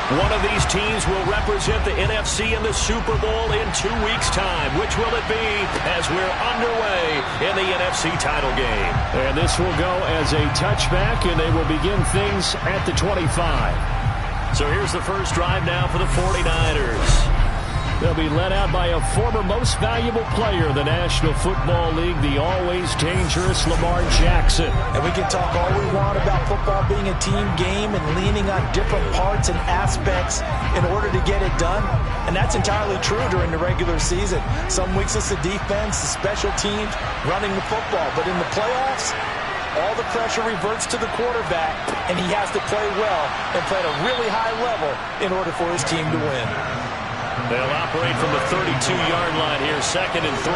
One of these teams will represent the NFC in the Super Bowl in 2 weeks' time. Which will it be as we're underway in the NFC title game? And this will go as a touchback, and they will begin things at the 25. So here's the first drive now for the 49ers. They'll be led out by a former most valuable player in the National Football League, the always dangerous Lamar Jackson. And we can talk all we want about football being a team game and leaning on different parts and aspects in order to get it done. And that's entirely true during the regular season. Some weeks it's the defense, the special teams, running the football. But in the playoffs, all the pressure reverts to the quarterback, and he has to play well and play at a really high level in order for his team to win. They'll operate from the 32-yard line here, 2nd and 3.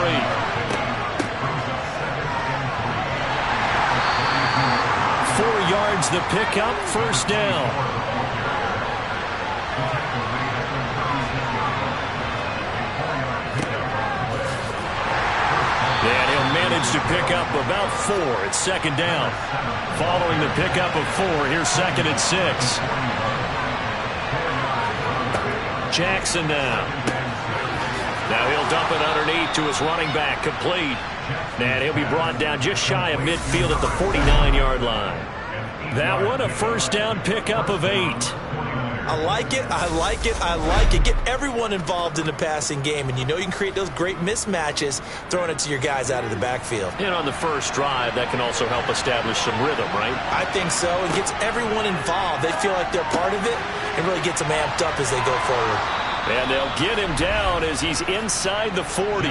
Four yards the pickup, first down. And he'll manage to pick up about 4. It's 2nd down. Following the pickup of 4, here's 2nd and 6. Jackson now. Now he'll dump it underneath to his running back, complete. And he'll be brought down just shy of midfield at the 49-yard line. That one, a first down pickup of 8. I like it, I like it, I like it. Get everyone involved in the passing game, and you know you can create those great mismatches throwing it to your guys out of the backfield. And on the first drive, that can also help establish some rhythm, right? I think so. It gets everyone involved. They feel like they're part of it. It really gets them amped up as they go forward. And they'll get him down as he's inside the 40.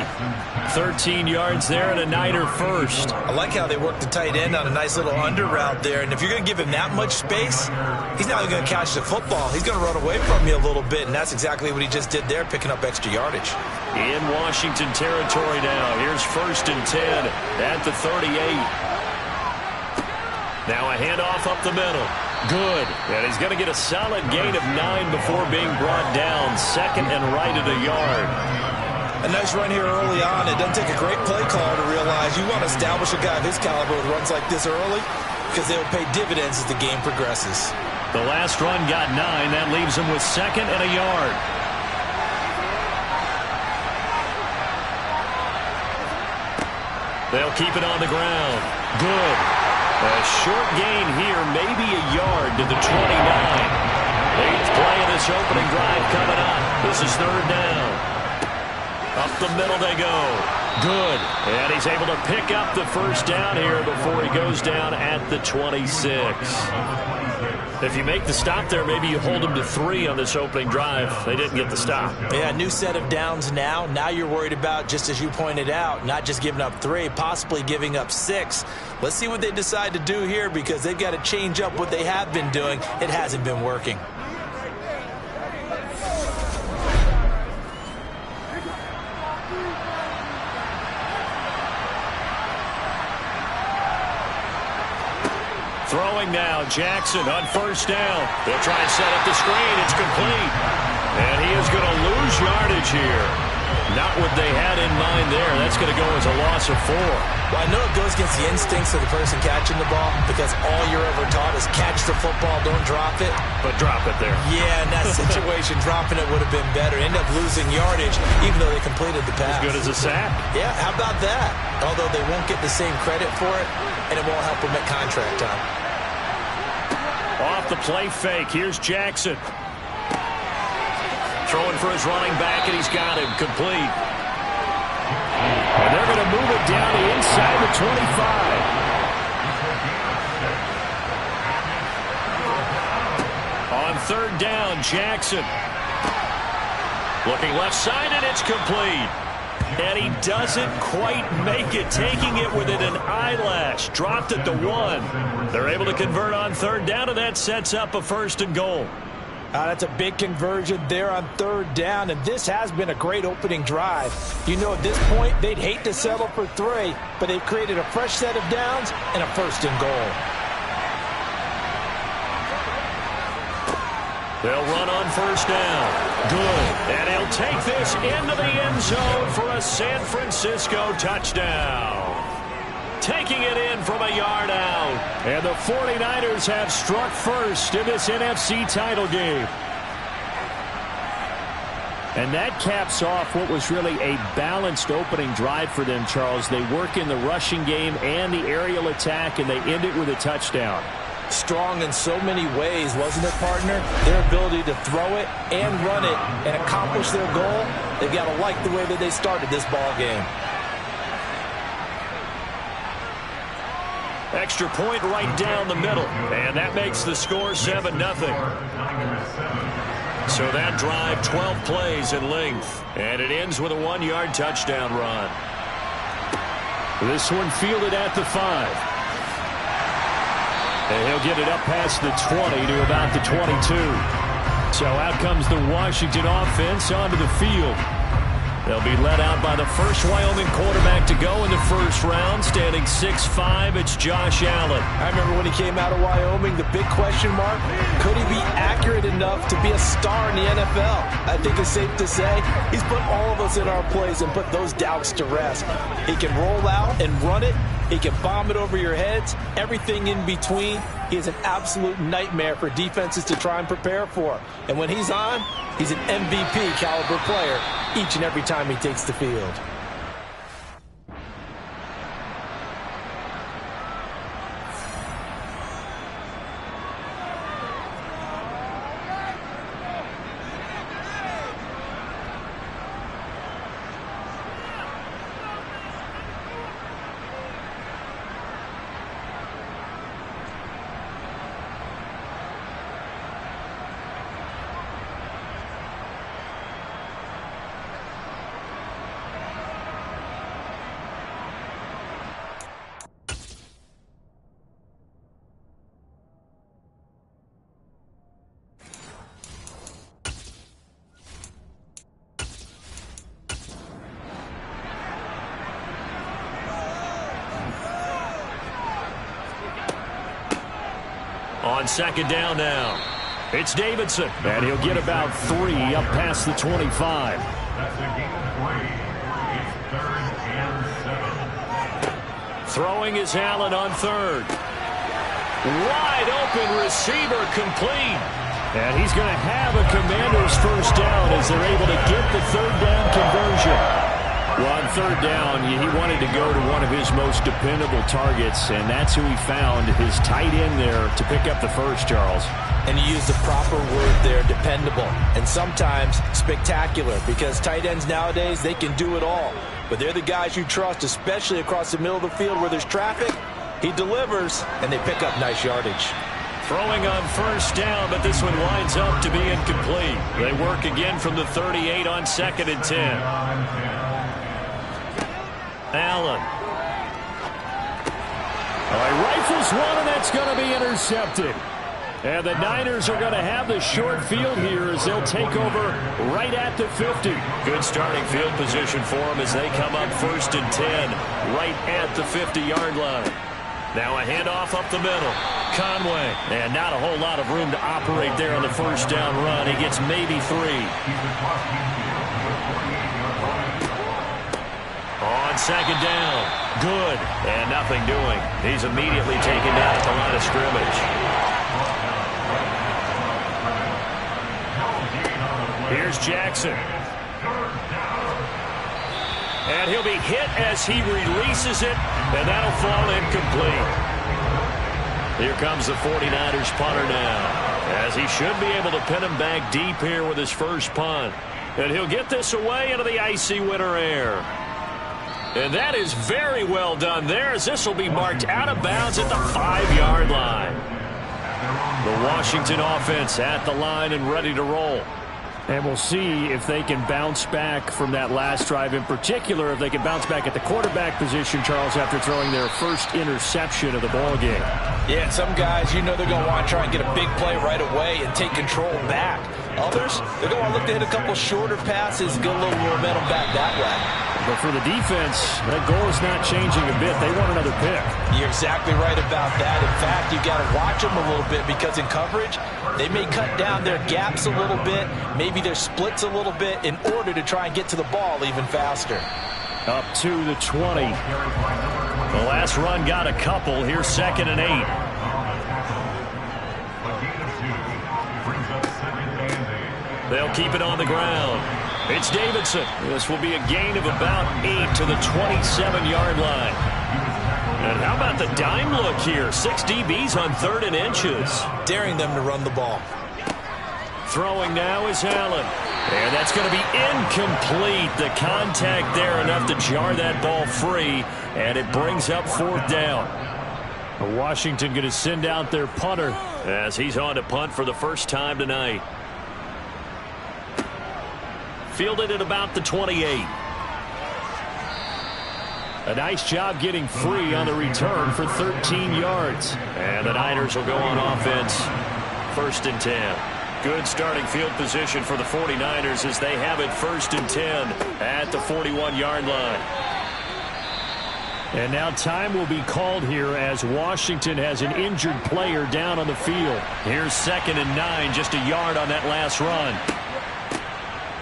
13 yards there and a Niner first. I like how they work the tight end on a nice little under route there. And if you're going to give him that much space, he's not even going to catch the football. He's going to run away from you a little bit, and that's exactly what he just did there, picking up extra yardage. In Washington territory now. Here's 1st and 10 at the 38. Now a handoff up the middle. Good. And he's going to get a solid gain of 9 before being brought down. 2nd and right at a yard. A nice run here early on. It doesn't take a great play caller to realize you want to establish a guy of his caliber with runs like this early because they will pay dividends as the game progresses. The last run got 9. That leaves him with 2nd and a yard. They'll keep it on the ground. Good. A short gain here, maybe a yard to the 29. 8th play of this opening drive coming up. This is 3rd down. Up the middle they go. Good. And he's able to pick up the first down here before he goes down at the 26. If you make the stop there, maybe you hold him to 3 on this opening drive. They didn't get the stop. Yeah, new set of downs now. Now you're worried about, just as you pointed out, not just giving up 3, possibly giving up 6. Let's see what they decide to do here because they've got to change up what they have been doing. It hasn't been working. Throwing now, Jackson on first down. They'll try and set up the screen. It's complete. And he is going to lose yardage here. Not what they had in mind there. That's going to go as a loss of 4. Well, I know it goes against the instincts of the person catching the ball because all you're ever taught is catch the football, don't drop it. But drop it there. Yeah, in that situation, dropping it would have been better. End up losing yardage even though they completed the pass. As good as a sack. Yeah, how about that? Although they won't get the same credit for it, and it won't help them at contract time. Off the play fake. Here's Jackson. Throwing for his running back, and he's got him complete. And they're going to move it down inside the 25. On 3rd down, Jackson. Looking left side, and it's complete. And he doesn't quite make it, taking it within an eyelash. Dropped at the 1. They're able to convert on 3rd down, and that sets up a 1st and goal. That's a big conversion there on 3rd down, and this has been a great opening drive. You know, at this point, they'd hate to settle for 3, but they've created a fresh set of downs and a 1st and goal. They'll run on 1st down. Good. And he'll take this into the end zone for a San Francisco touchdown. Taking it in from a yard out. And the 49ers have struck first in this NFC title game. And that caps off what was really a balanced opening drive for them, Charles. They work in the rushing game and the aerial attack, and they end it with a touchdown. Strong in so many ways, wasn't it, partner? Their ability to throw it and run it and accomplish their goal, they've got to like the way that they started this ball game. Extra point right down the middle, and that makes the score 7-0. So that drive, 12 plays in length, and it ends with a 1-yard touchdown run. This one fielded at the 5. And he'll get it up past the 20 to about the 22. So out comes the Washington offense onto the field. They'll be led out by the first Wyoming quarterback to go in the first round, standing 6'5". It's Josh Allen. I remember when he came out of Wyoming, the big question mark, could he be accurate enough to be a star in the NFL? I think it's safe to say he's put all of us in our place and put those doubts to rest. He can roll out and run it. He can bomb it over your heads, everything in between. He is an absolute nightmare for defenses to try and prepare for. And when he's on, he's an MVP caliber player each and every time he takes the field. On second down now, it's Davidson. And he'll get about 3 up past the 25. That's a game of play. It's 3rd and 7. Throwing is Allen on third. Wide open receiver complete. And he's going to have a Commander's first down as they're able to get the third down conversion. Well, on third down, he wanted to go to one of his most dependable targets, and that's who he found, his tight end there, to pick up the first, Charles. And he used the proper word there, dependable, and sometimes spectacular, because tight ends nowadays, they can do it all. But they're the guys you trust, especially across the middle of the field where there's traffic. He delivers, and they pick up nice yardage. Throwing on first down, but this one winds up to be incomplete. They work again from the 38 on 2nd and 10. Allen. He rifles one, and that's going to be intercepted. And the Niners are going to have the short field here as they'll take over right at the 50. Good starting field position for them as they come up 1st and 10, right at the 50-yard line. Now a handoff up the middle. Conway. And not a whole lot of room to operate there on the first down run. He gets maybe 3. On second down. Good. And nothing doing. He's immediately taken down at the line of scrimmage. Here's Jackson. And he'll be hit as he releases it, and that'll fall incomplete. Here comes the 49ers punter now, as he should be able to pin him back deep here with his first punt. And he'll get this away into the icy winter air. And that is very well done there, as this will be marked out of bounds at the 5-yard line. The Washington offense at the line and ready to roll. And we'll see if they can bounce back from that last drive. In particular, if they can bounce back at the quarterback position, Charles, after throwing their first interception of the ball game. Yeah, some guys, you know they're going to want to try and get a big play right away and take control back. Others, they're going to want to look to hit a couple shorter passes, get a little momentum back that way. But for the defense, that goal is not changing a bit. They want another pick. You're exactly right about that. In fact, you've got to watch them a little bit, because in coverage, they may cut down their gaps a little bit, maybe their splits a little bit, in order to try and get to the ball even faster. Up to the 20. The last run got a couple. Here's 2nd and 8. They'll keep it on the ground. It's Davidson. This will be a gain of about 8 to the 27-yard line. And how about the dime look here? 6 DBs on 3rd and inches. Daring them to run the ball. Throwing now is Allen. And that's going to be incomplete. The contact there enough to jar that ball free. And it brings up 4th down. Washington going to send out their punter as he's on to punt for the first time tonight. Fielded at about the 28. A nice job getting free on the return for 13 yards. And the Niners will go on offense. 1st and 10. Good starting field position for the 49ers as they have it 1st and 10 at the 41-yard line. And now time will be called here as Washington has an injured player down on the field. Here's 2nd and 9, just a yard on that last run.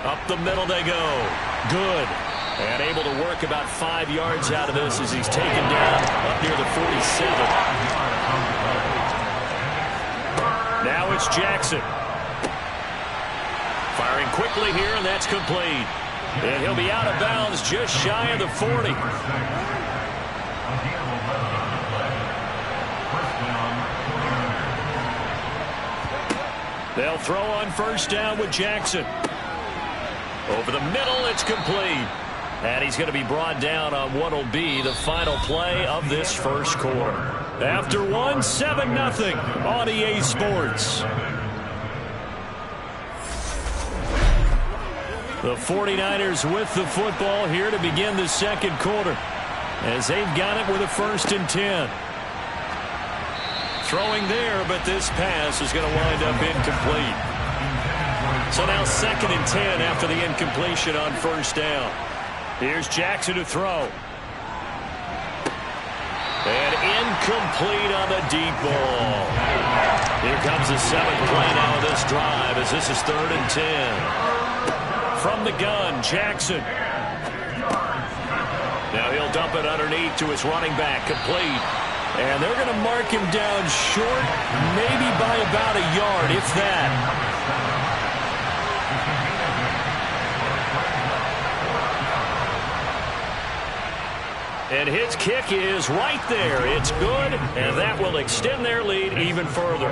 Up the middle they go. Good. And able to work about 5 yards out of this as he's taken down up near the 47. Now it's Jackson. Firing quickly here, and that's complete. And he'll be out of bounds just shy of the 40. They'll throw on 1st down with Jackson. Over the middle, it's complete. And he's going to be brought down on what will be the final play of this 1st quarter. After 7-0 on EA Sports. The 49ers with the football here to begin the 2nd quarter as they've got it with a 1st and 10. Throwing there, but this pass is going to wind up incomplete. So now 2nd and 10 after the incompletion on 1st down. Here's Jackson to throw. And incomplete on the deep ball. Here comes the 7th play now of this drive as this is 3rd and 10. From the gun, Jackson. Now he'll dump it underneath to his running back, complete. And they're going to mark him down short, maybe by about a yard, if that. And his kick is right there. It's good, and that will extend their lead even further.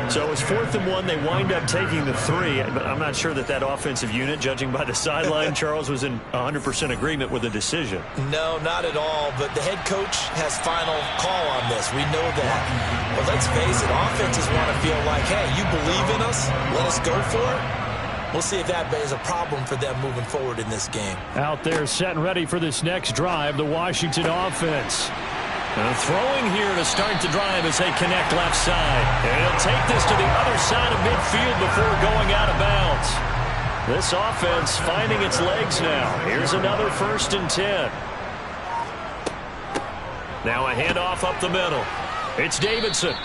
So it's 4th and 1. They wind up taking the 3. I'm not sure that offensive unit, judging by the sideline, Charles, was in 100% agreement with the decision. No, not at all. But the head coach has final call on this. We know that. But let's face it, offenses want to feel like, hey, you believe in us? Let us go for it. We'll see if that is a problem for them moving forward in this game. Out there set and ready for this next drive, the Washington offense. Throwing here to start the drive as they connect left side. And he'll take this to the other side of midfield before going out of bounds. This offense finding its legs now. Here's another 1st and 10. Now a handoff up the middle. It's Davidson.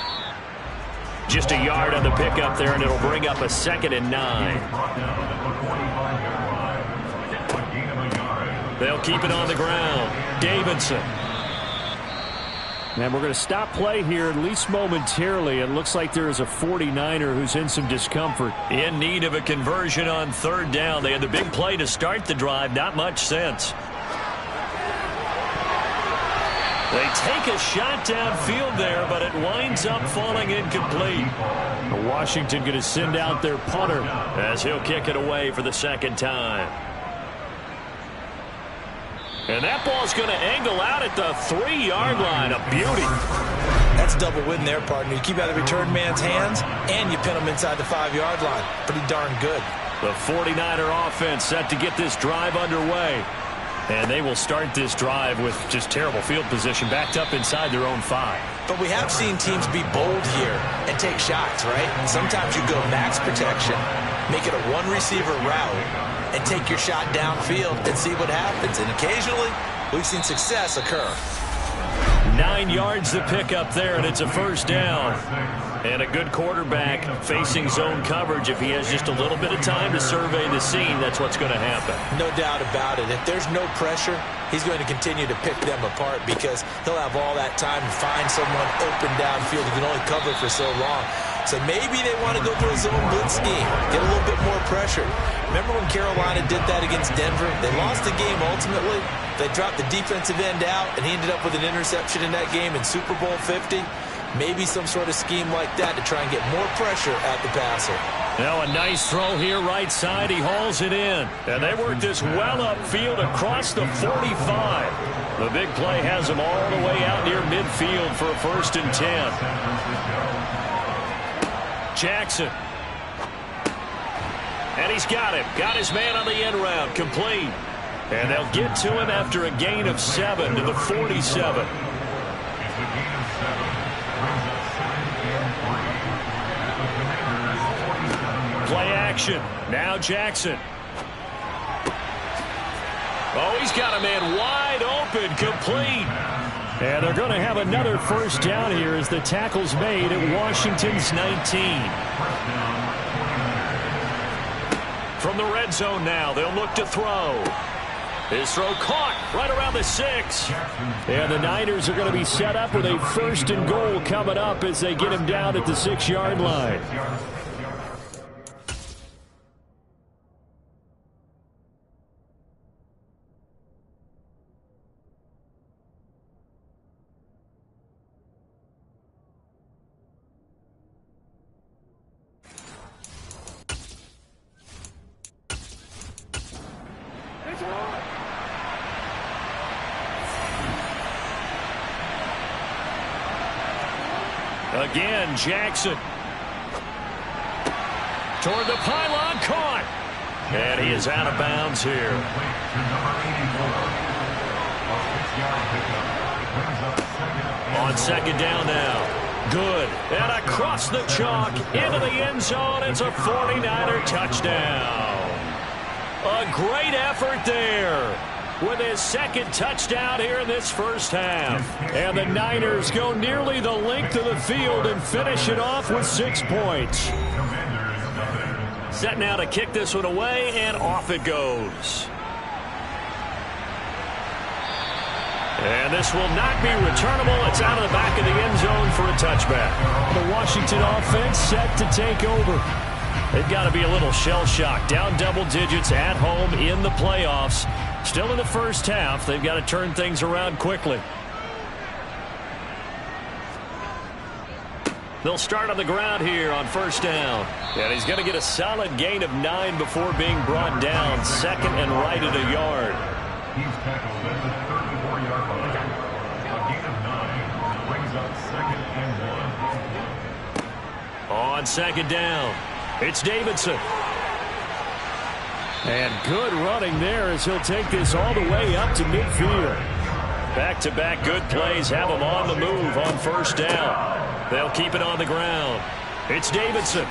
Just a yard on the pickup there, and it'll bring up a 2nd and 9. They'll keep it on the ground. Davidson. And we're going to stop play here, at least momentarily. It looks like there is a 49er who's in some discomfort. In need of a conversion on 3rd down. They had the big play to start the drive. Not much sense. They take a shot downfield there, but it winds up falling incomplete. Washington going to send out their punter as he'll kick it away for the 2nd time. And that ball's going to angle out at the 3-yard line. A beauty. That's double win there, partner. You keep out of the return man's hands, and you pin him inside the 5-yard line. Pretty darn good. The 49er offense set to get this drive underway. And they will start this drive with just terrible field position, backed up inside their own 5. But we have seen teams be bold here and take shots, right? Sometimes you go max protection, make it a 1-receiver route, and take your shot downfield and see what happens. And occasionally, we've seen success occur. 9 yards to pick up there, and it's a 1st down. And a good quarterback facing zone coverage. If he has just a little bit of time to survey the scene, that's what's going to happen. No doubt about it. If there's no pressure, he's going to continue to pick them apart because he'll have all that time to find someone open downfield. He can only cover for so long. So maybe they want to go to a zone blitz scheme, get a little bit more pressure. Remember when Carolina did that against Denver? They lost the game ultimately. They dropped the defensive end out, and he ended up with an interception in that game in Super Bowl 50. Maybe some sort of scheme like that to try and get more pressure at the passer. Now a nice throw here right side. He hauls it in. And they work this well upfield across the 45. The big play has him all the way out near midfield for a 1st and 10. Jackson. And he's got him. Got his man on the end round. Complete. And they'll get to him after a gain of 7 to the 47. Play action. Now Jackson. Oh, he's got a man wide open. Complete. And they're going to have another 1st down here as the tackle's made at Washington's 19. From the red zone now, they'll look to throw. His throw caught right around the 6. And the Niners are going to be set up with a 1st and goal coming up as they get him down at the 6-yard line. Again, Jackson. Toward the pylon, caught. And he is out of bounds here. On 2nd down now. Good. And across the chalk into the end zone. It's a 49er touchdown. A great effort there with his 2nd touchdown here in this 1st half. And the Niners go nearly the length of the field and finish it off with 6 points. Set now to kick this one away, and off it goes. And this will not be returnable. It's out of the back of the end zone for a touchback. The Washington offense set to take over. They've got to be a little shell-shocked. Down double digits at home in the playoffs. Still in the 1st half. They've got to turn things around quickly. They'll start on the ground here on 1st down. And he's going to get a solid gain of 9 before being brought down. 2nd and right at a yard. He's tackled at the 34-yard line. A gain of 9 brings up 2nd and 1. On 2nd down, it's Davidson. And good running there as he'll take this all the way up to midfield. Back-to-back good plays have him on the move on 1st down. They'll keep it on the ground. It's Davidson.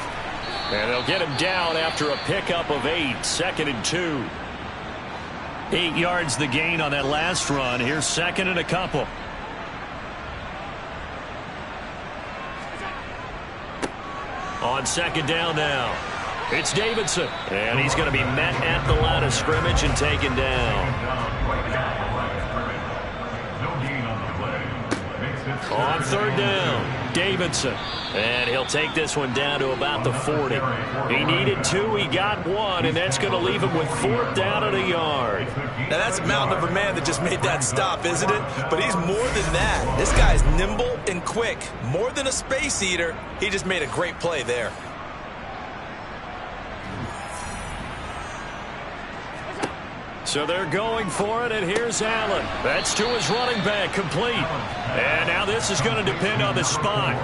And they'll get him down after a pickup of 8. 2nd and 2. 8 yards the gain on that last run. Here's 2nd and a couple. On 2nd down now, it's Davidson. And he's going to be met at the line of scrimmage and taken down. On 3rd down, Davidson. And he'll take this one down to about the 40. He needed 2, he got 1, and that's going to leave him with 4th down at a yard. Now that's a mountain of a man that just made that stop, isn't it? But he's more than that. This guy's nimble and quick. More than a space eater, he just made a great play there. So they're going for it, and here's Allen. That's to his running back, complete. And now this is going to depend on the spot.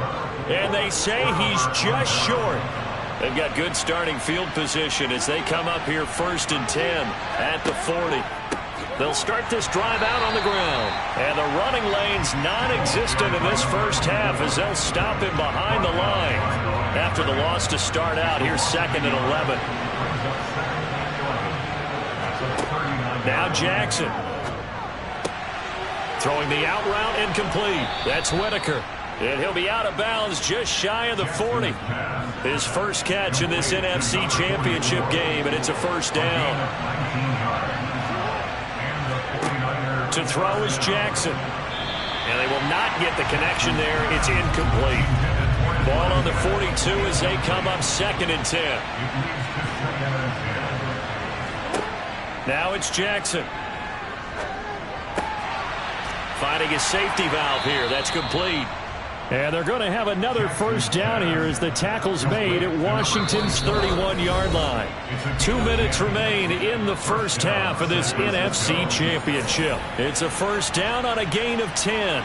And they say he's just short. They've got good starting field position as they come up here 1st and 10 at the 40. They'll start this drive out on the ground. And the running lane's non-existent in this 1st half as they'll stop him behind the line. After the loss to start out, here's 2nd and 11. Now Jackson. Throwing the out route incomplete. That's Whitaker. And he'll be out of bounds just shy of the 40. His first catch in this NFC Championship game, and it's a 1st down. To throw is Jackson. And they will not get the connection there. It's incomplete. Ball on the 42 as they come up 2nd and 10. Now it's Jackson. Finding a safety valve here. That's complete. And they're going to have another first down here as the tackle's made at Washington's 31-yard line. 2 minutes remain in the first half of this NFC Championship. It's a first down on a gain of 10.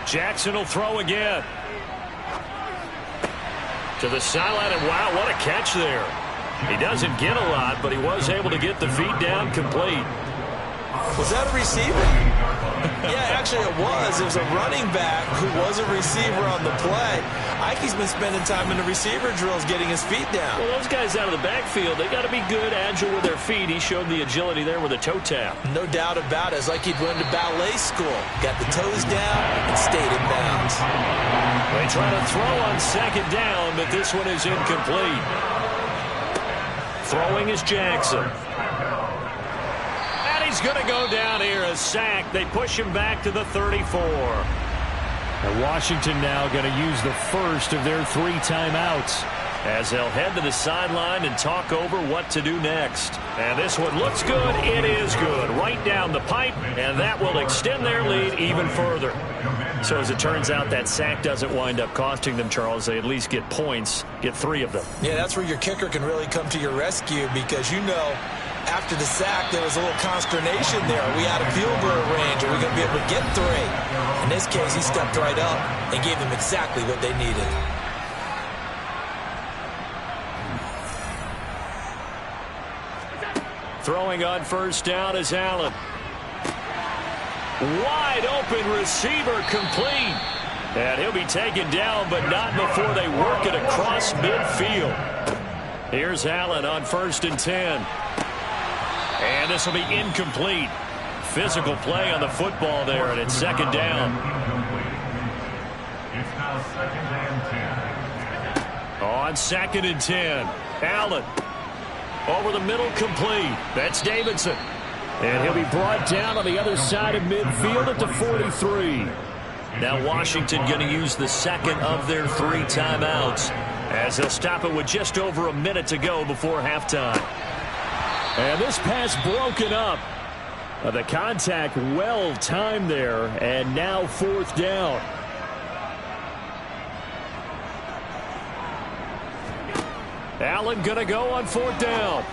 Jackson will throw again. To the sideline, and wow, what a catch there. He doesn't get a lot, but he was able to get the feet down complete. Was that a receiver? Yeah, actually it was. It was a running back who was a receiver on the play. Ike's been spending time in the receiver drills getting his feet down. Well, those guys out of the backfield, they got to be good, agile with their feet. He showed the agility there with a toe tap. No doubt about it. It's like he'd went to ballet school. Got the toes down and stayed in bounds. They try to throw on 2nd down, but this one is incomplete. Throwing is Jackson. He's going to go down here, a sack. They push him back to the 34. And Washington now going to use the first of their 3 timeouts as they'll head to the sideline and talk over what to do next. And this one looks good. It is good. Right down the pipe, and that will extend their lead even further. So as it turns out, that sack doesn't wind up costing them, Charles. They at least get points, get 3 of them. Yeah, that's where your kicker can really come to your rescue because you know after the sack, there was a little consternation there. Are we out of field goal range? Are we going to be able to get 3? In this case, he stepped right up and gave them exactly what they needed. Throwing on first down is Allen. Wide open receiver complete. And he'll be taken down, but not before they work it across midfield. Here's Allen on 1st and 10. And this will be incomplete. Physical play on the football there, and it's 2nd down. It's now 2nd and 10. On 2nd and 10. Allen. Over the middle, complete. That's Davidson. And he'll be brought down on the other side of midfield at the 43. Now Washington going to use the 2nd of their 3 timeouts as they'll stop it with just over a minute to go before halftime. And this pass broken up. The contact well timed there, and now 4th down. Allen going to go on 4th down.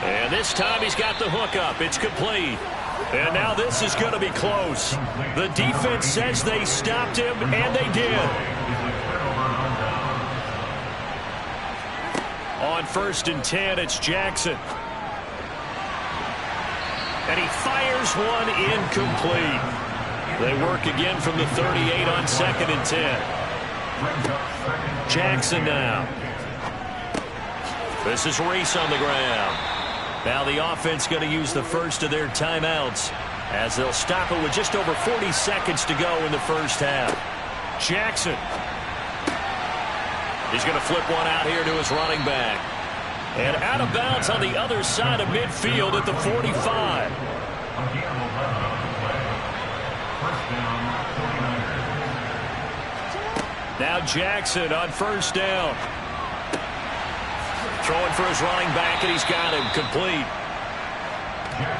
And this time he's got the hook up. It's complete. And now this is going to be close. The defense says they stopped him, and they did. On 1st and 10, it's Jackson. And he fires one incomplete. They work again from the 38 on 2nd and 10. Jackson now. This is Reese on the ground. Now the offense going to use the first of their timeouts as they'll stop it with just over 40 seconds to go in the first half. Jackson. He's going to flip one out here to his running back. And out of bounds on the other side of midfield at the 45. Now Jackson on 1st down. Throwing for his running back, and he's got him complete.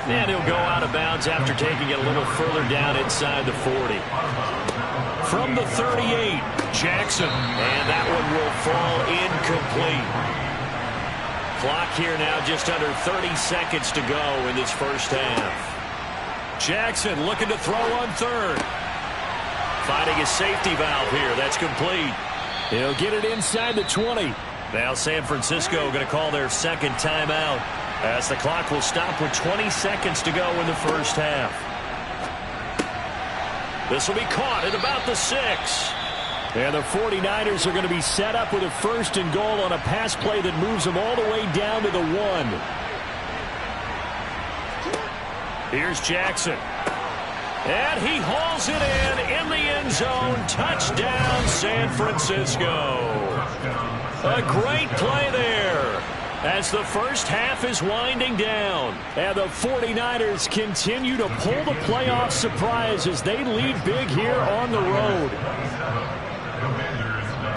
And he'll go out of bounds after taking it a little further down inside the 40. From the 38, Jackson. And that one will fall incomplete. Clock here now just under 30 seconds to go in this first half. Jackson looking to throw on 3rd. Finding a safety valve here. That's complete. He'll get it inside the 20. Now San Francisco going to call their 2nd timeout as the clock will stop with 20 seconds to go in the first half. This will be caught at about the 6. And the 49ers are going to be set up with a 1st and goal on a pass play that moves them all the way down to the 1. Here's Jackson. And he hauls it in the end zone. Touchdown, San Francisco. A great play there. as the first half is winding down. And the 49ers continue to pull the playoff surprise as they lead big here on the road.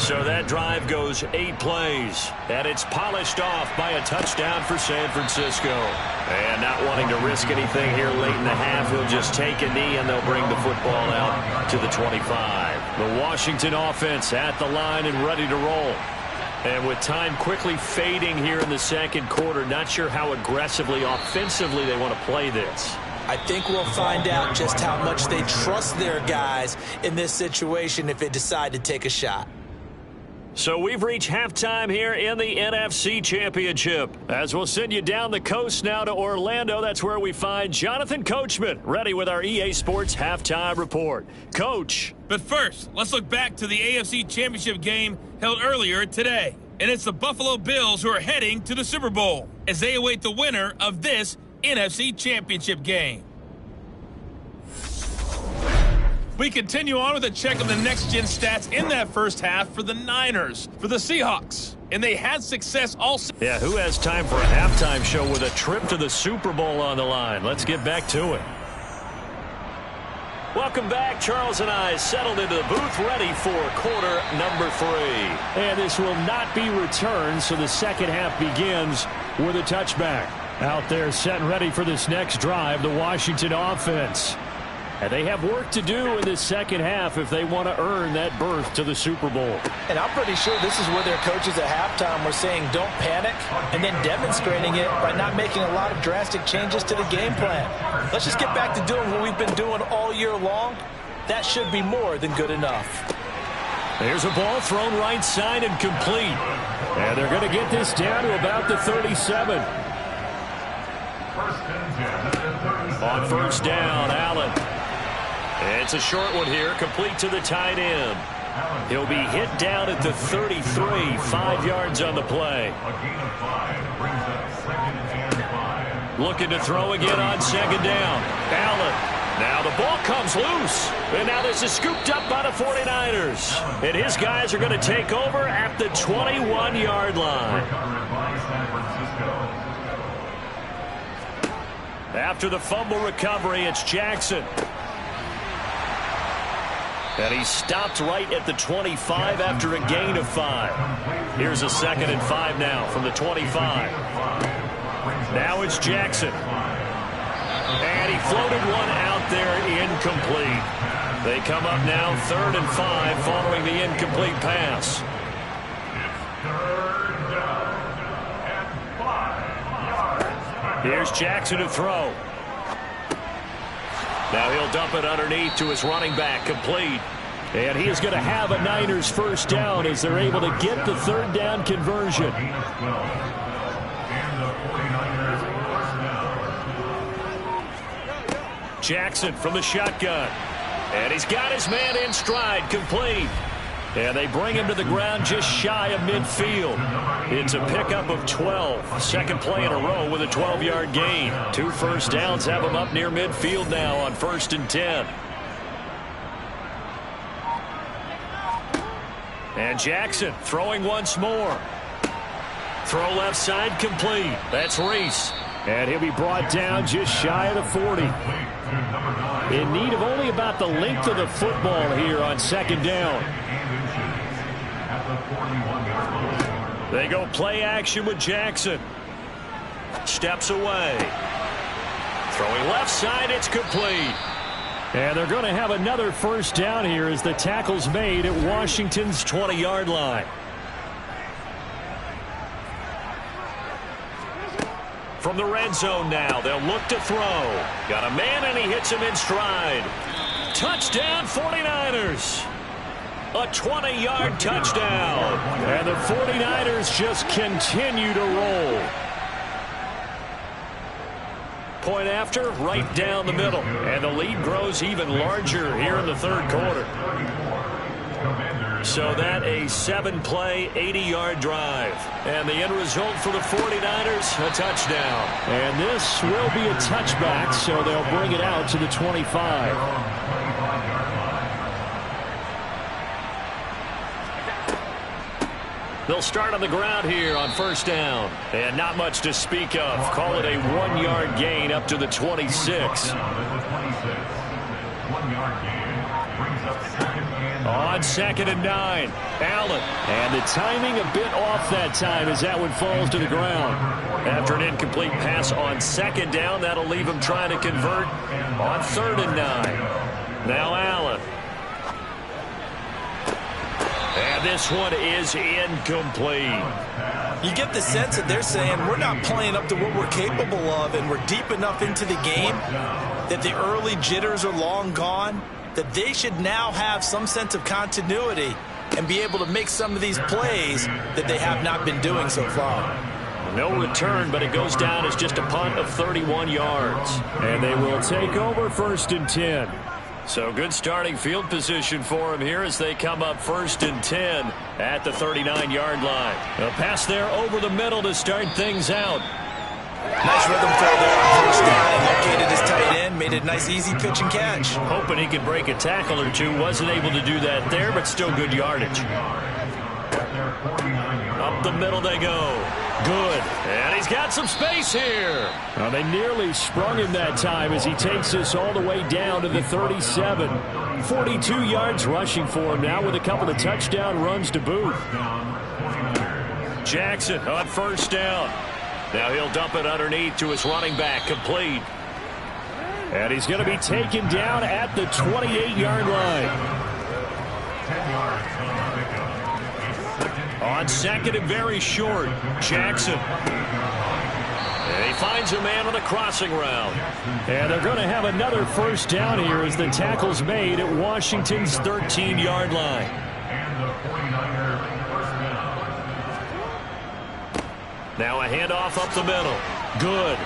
So that drive goes 8 plays, and it's polished off by a touchdown for San Francisco. And not wanting to risk anything here late in the half, he'll just take a knee, and they'll bring the football out to the 25. The Washington offense at the line and ready to roll. And with time quickly fading here in the second quarter, not sure how aggressively, offensively they want to play this. I think we'll find out just how much they trust their guys in this situation if they decide to take a shot. So we've reached halftime here in the NFC Championship. As we'll send you down the coast now to Orlando, that's where we find Jonathan Coachman, ready with our EA Sports Halftime Report. Coach. But first, let's look back to the AFC Championship game held earlier today. And it's the Buffalo Bills who are heading to the Super Bowl as they await the winner of this NFC Championship game. We continue on with a check of the next-gen stats in that first half for the Niners, for the Seahawks. And they had success all. Yeah, who has time for a halftime show with a trip to the Super Bowl on the line? Let's get back to it. Welcome back. Charles and I settled into the booth, ready for quarter number 3. And this will not be returned, so the second half begins with a touchback. Out there set and ready for this next drive, the Washington offense. And they have work to do in this second half if they want to earn that berth to the Super Bowl. And I'm pretty sure this is where their coaches at halftime were saying don't panic, and then demonstrating it by not making a lot of drastic changes to the game plan. Let's just get back to doing what we've been doing all year long. That should be more than good enough. There's a ball thrown right side and complete. And they're going to get this down to about the 37. On first down, Allen. It's a short one here, complete to the tight end. He'll be hit down at the 33, 5 yards on the play. Looking to throw again on second down. Allen. Now the ball comes loose. And now this is scooped up by the 49ers. And his guys are going to take over at the 21-yard line. After the fumble recovery, it's Jackson. And he stopped right at the 25 after a gain of 5. Here's a 2nd and 5 now from the 25. Now it's Jackson. And he floated one out there incomplete. They come up now 3rd and 5 following the incomplete pass. Here's Jackson to throw. Now he'll dump it underneath to his running back, complete. And he is going to have a Niners first down as they're able to get the 3rd down conversion. Jackson from the shotgun. And he's got his man in stride, complete. And they bring him to the ground just shy of midfield. It's a pickup of 12. Second play in a row with a 12-yard gain. 2 first downs have him up near midfield now on 1st and 10. And Jackson throwing once more. Throw left side, complete. That's Reese. And he'll be brought down just shy of the 40. In need of only about the length of the football here on 2nd down. They go play action with Jackson. Steps away. Throwing left side, it's complete. And they're going to have another first down here as the tackle's made at Washington's 20-yard line. From the red zone now, they'll look to throw. Got a man, and he hits him in stride. Touchdown, 49ers. A 20-yard touchdown. And the 49ers just continue to roll. Point after, right down the middle. And the lead grows even larger here in the 3rd quarter. So that a 7-play, 80-yard drive. And the end result for the 49ers, a touchdown. And this will be a touchback, so they'll bring it out to the 25. They'll start on the ground here on first down. And not much to speak of. Call it a 1-yard gain up to the 26. On 2nd and 9, Allen. And the timing a bit off that time as that one falls to the ground. After an incomplete pass on 2nd down, that'll leave him trying to convert on 3rd and 9. Now Allen. And this one is incomplete. You get the sense that they're saying we're not playing up to what we're capable of, and we're deep enough into the game that the early jitters are long gone, that they should now have some sense of continuity and be able to make some of these plays that they have not been doing so far. No return, but it goes down as just a punt of 31 yards. And they will take over 1st and 10. So good starting field position for him here as they come up 1st and 10 at the 39-yard line. A pass there over the middle to start things out. Nice rhythm throw there on 1st down. Located his tight end, made a nice easy pitch and catch. Hoping he could break a tackle or two. Wasn't able to do that there, but still good yardage. Up the middle they go. Good. And he's got some space here. Well, they nearly sprung him that time as he takes this all the way down to the 37. 42 yards rushing for him now with a couple of touchdown runs to boot. Jackson on 1st down. Now he'll dump it underneath to his running back, complete. And he's going to be taken down at the 28-yard line. On 2nd and very short, Jackson. And he finds a man on a crossing route. And they're going to have another 1st down here as the tackle's made at Washington's 13-yard line. Now a handoff up the middle. Good.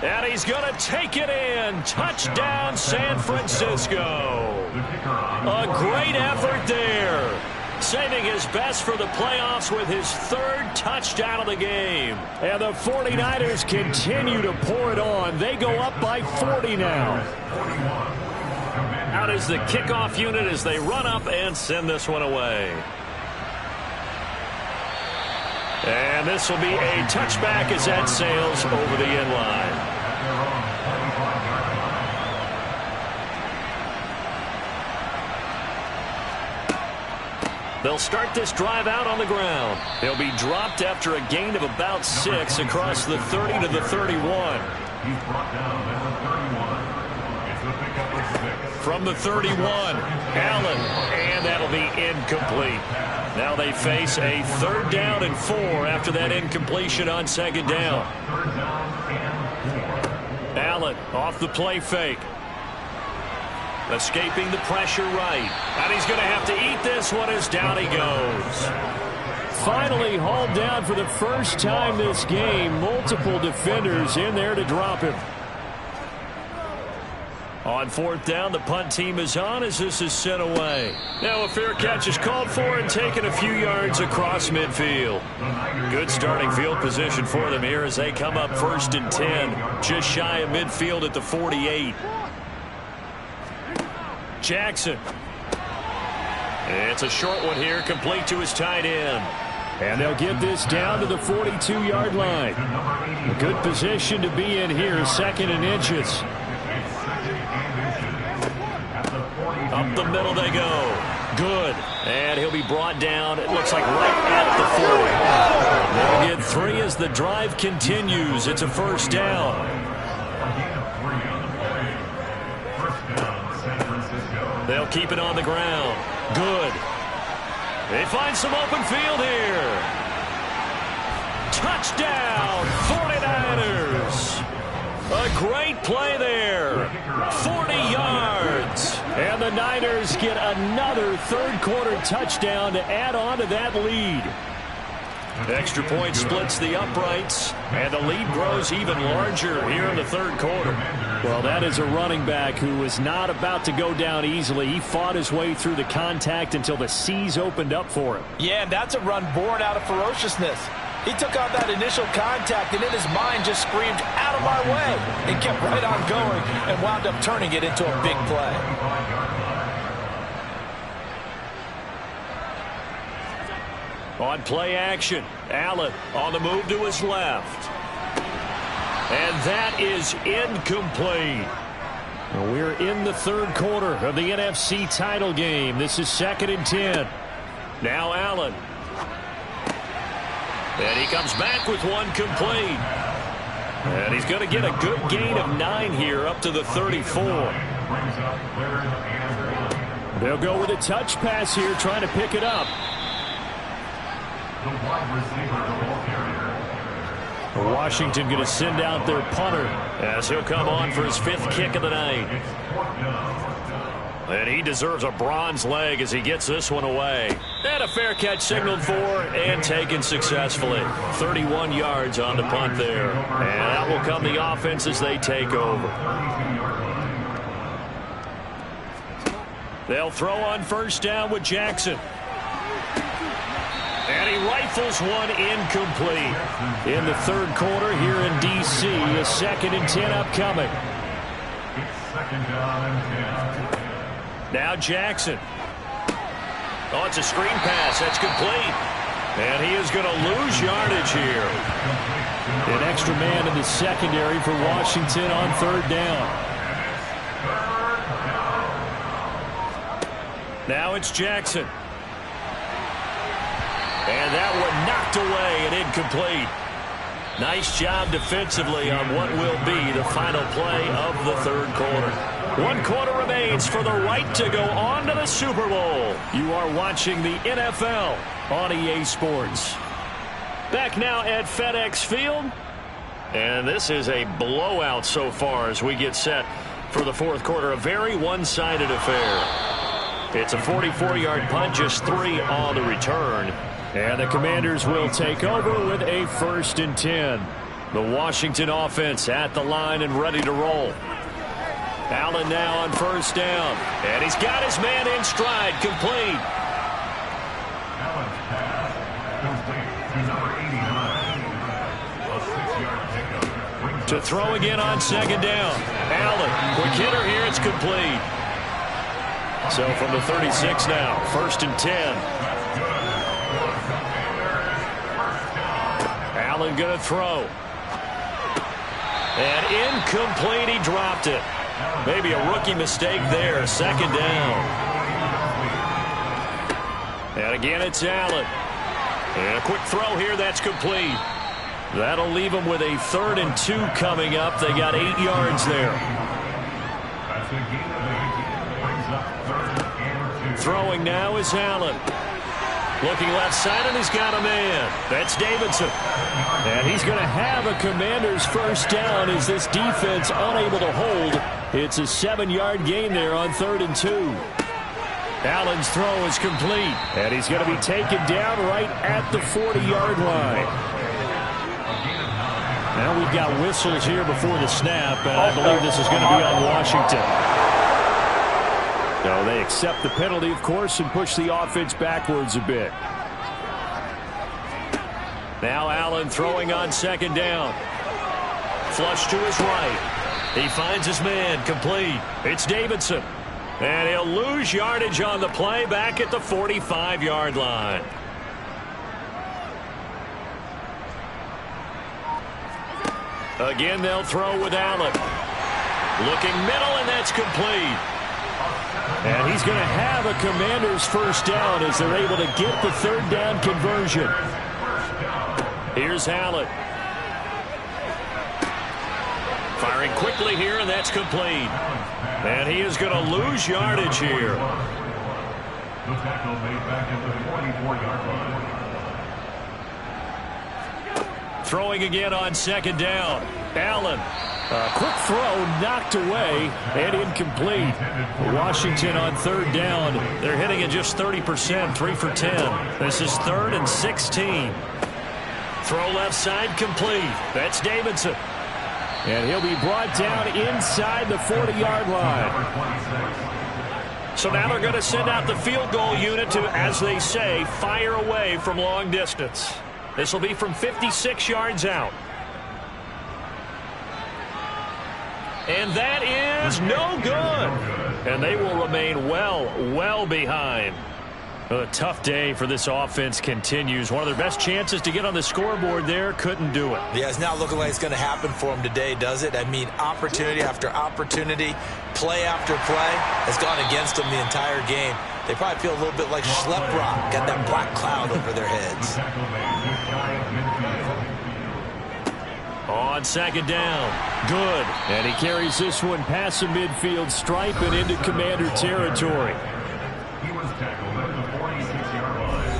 And he's going to take it in. Touchdown, San Francisco. A great effort there. Saving his best for the playoffs with his 3rd touchdown of the game. And the 49ers continue to pour it on. They go up by 40 now. Out is the kickoff unit as they run up and send this one away. And this will be a touchback as that sails over the end line. They'll start this drive out on the ground. They'll be dropped after a gain of about 6 across the 30 to the 31. From the 31, Allen, and that'll be incomplete. Now they face a 3rd down and 4 after that incompletion on 2nd down. Allen off the play fake. Escaping the pressure right. And he's going to have to eat this one as down he goes. Finally hauled down for the first time this game. Multiple defenders in there to drop him. On 4th down, the punt team is on as this is sent away. Now a fair catch is called for and taken a few yards across midfield. Good starting field position for them here as they come up 1st and 10. Just shy of midfield at the 48. Jackson. It's a short one here, complete to his tight end. And they'll get this down to the 42-yard line. A good position to be in here, 2nd and inches. Up the middle they go. Good. And he'll be brought down, it looks like right at the 40. They'll get 3 as the drive continues. It's a 1st down. They'll keep it on the ground. Good. They find some open field here. Touchdown, 49ers. A great play there. 40 yards. And the Niners get another 3rd quarter touchdown to add on to that lead. Extra point splits the uprights, and the lead grows even larger here in the 3rd quarter. Well, that is a running back who was not about to go down easily. He fought his way through the contact until the seas opened up for him. Yeah, and that's a run born out of ferociousness. He took on that initial contact, and in his mind just screamed, "Out of my way," and kept right on going and wound up turning it into a big play. On play action, Allen on the move to his left. And that is incomplete. Well, we're in the third quarter of the NFC title game. This is 2nd and 10. Now Allen. And he comes back with one complete. And he's going to get a good gain of 9 here up to the 34. They'll go with a touch pass here, trying to pick it up. The wide receiver, the ball carrier. Washington going to send out their punter as he'll come on for his 5th kick of the night. And he deserves a bronze leg as he gets this one away. And a fair catch signaled for and taken successfully. 31 yards on the punt there. And that will come the offense as they take over. They'll throw on first down with Jackson. And he rifles one incomplete. In the third quarter here in D.C., a 2nd and 10 upcoming. It's 2nd down and 10. Now Jackson. Oh, it's a screen pass. That's complete. And he is going to lose yardage here. An extra man in the secondary for Washington on third down. Now it's Jackson. And that one knocked away and incomplete. Nice job defensively on what will be the final play of the third quarter. 1 quarter remains for the right to go on to the Super Bowl. You are watching the NFL on EA Sports. Back now at FedEx Field. And this is a blowout so far as we get set for the fourth quarter. A very one-sided affair. It's a 44-yard punt, just 3 on the return. And the Commanders will take over with a 1st and 10. The Washington offense at the line and ready to roll. Allen now on first down. And he's got his man in stride, complete. Allen's pass complete to number 89. A 6-yard pickup. To throw again on 2nd down. Allen, quick hitter here, it's complete. So from the 36 now, 1st and 10. Allen going to throw. And incomplete, he dropped it. Maybe a rookie mistake there, 2nd down. And again, it's Allen. And a quick throw here, that's complete. That'll leave them with a 3rd and 2 coming up. They got 8 yards there. Throwing now is Allen. Looking left side, and he's got a man. That's Davidson. And he's going to have a Commander's first down as this defense unable to hold. It's a 7-yard gain there on 3rd and 2. Allen's throw is complete. And he's going to be taken down right at the 40-yard line. Now we've got whistles here before the snap, and I believe this is going to be on Washington. No, they accept the penalty, of course, and push the offense backwards a bit. Now Allen throwing on 2nd down. Flush to his right. He finds his man, complete. It's Davidson. And he'll lose yardage on the play back at the 45-yard line. Again, they'll throw with Allen. Looking middle, and that's complete. And he's going to have a Commander's first down as they're able to get the 3rd down conversion. Here's Allen. Firing quickly here, and that's complete. And he is going to lose yardage here. The tackle made back at the 44-yard line. Throwing again on 2nd down. Allen. A quick throw knocked away and incomplete. Washington on 3rd down. They're hitting at just 30%, 3 for 10. This is 3rd and 16. Throw left side complete. That's Davidson. And he'll be brought down inside the 40-yard line. So now they're going to send out the field goal unit to, as they say, fire away from long distance. This will be from 56 yards out. And that is no good. And they will remain well behind. Well, a tough day for this offense continues. One of their best chances to get on the scoreboard there, couldn't do it. Yeah, it's not looking like it's going to happen for them today, does it? I mean, opportunity after opportunity, play after play has gone against them the entire game. They probably feel a little bit like Schlep Rock, got that black cloud over their heads. On second down, good. And he carries this one past the midfield stripe and into Commander territory. He was tackled at the 46-yard line.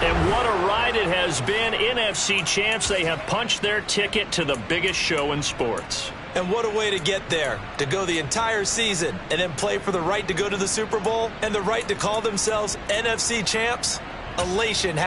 And what a ride it has been. NFC champs, they have punched their ticket to the biggest show in sports. And what a way to get there, to go the entire season and then play for the right to go to the Super Bowl and the right to call themselves NFC champs. Elation.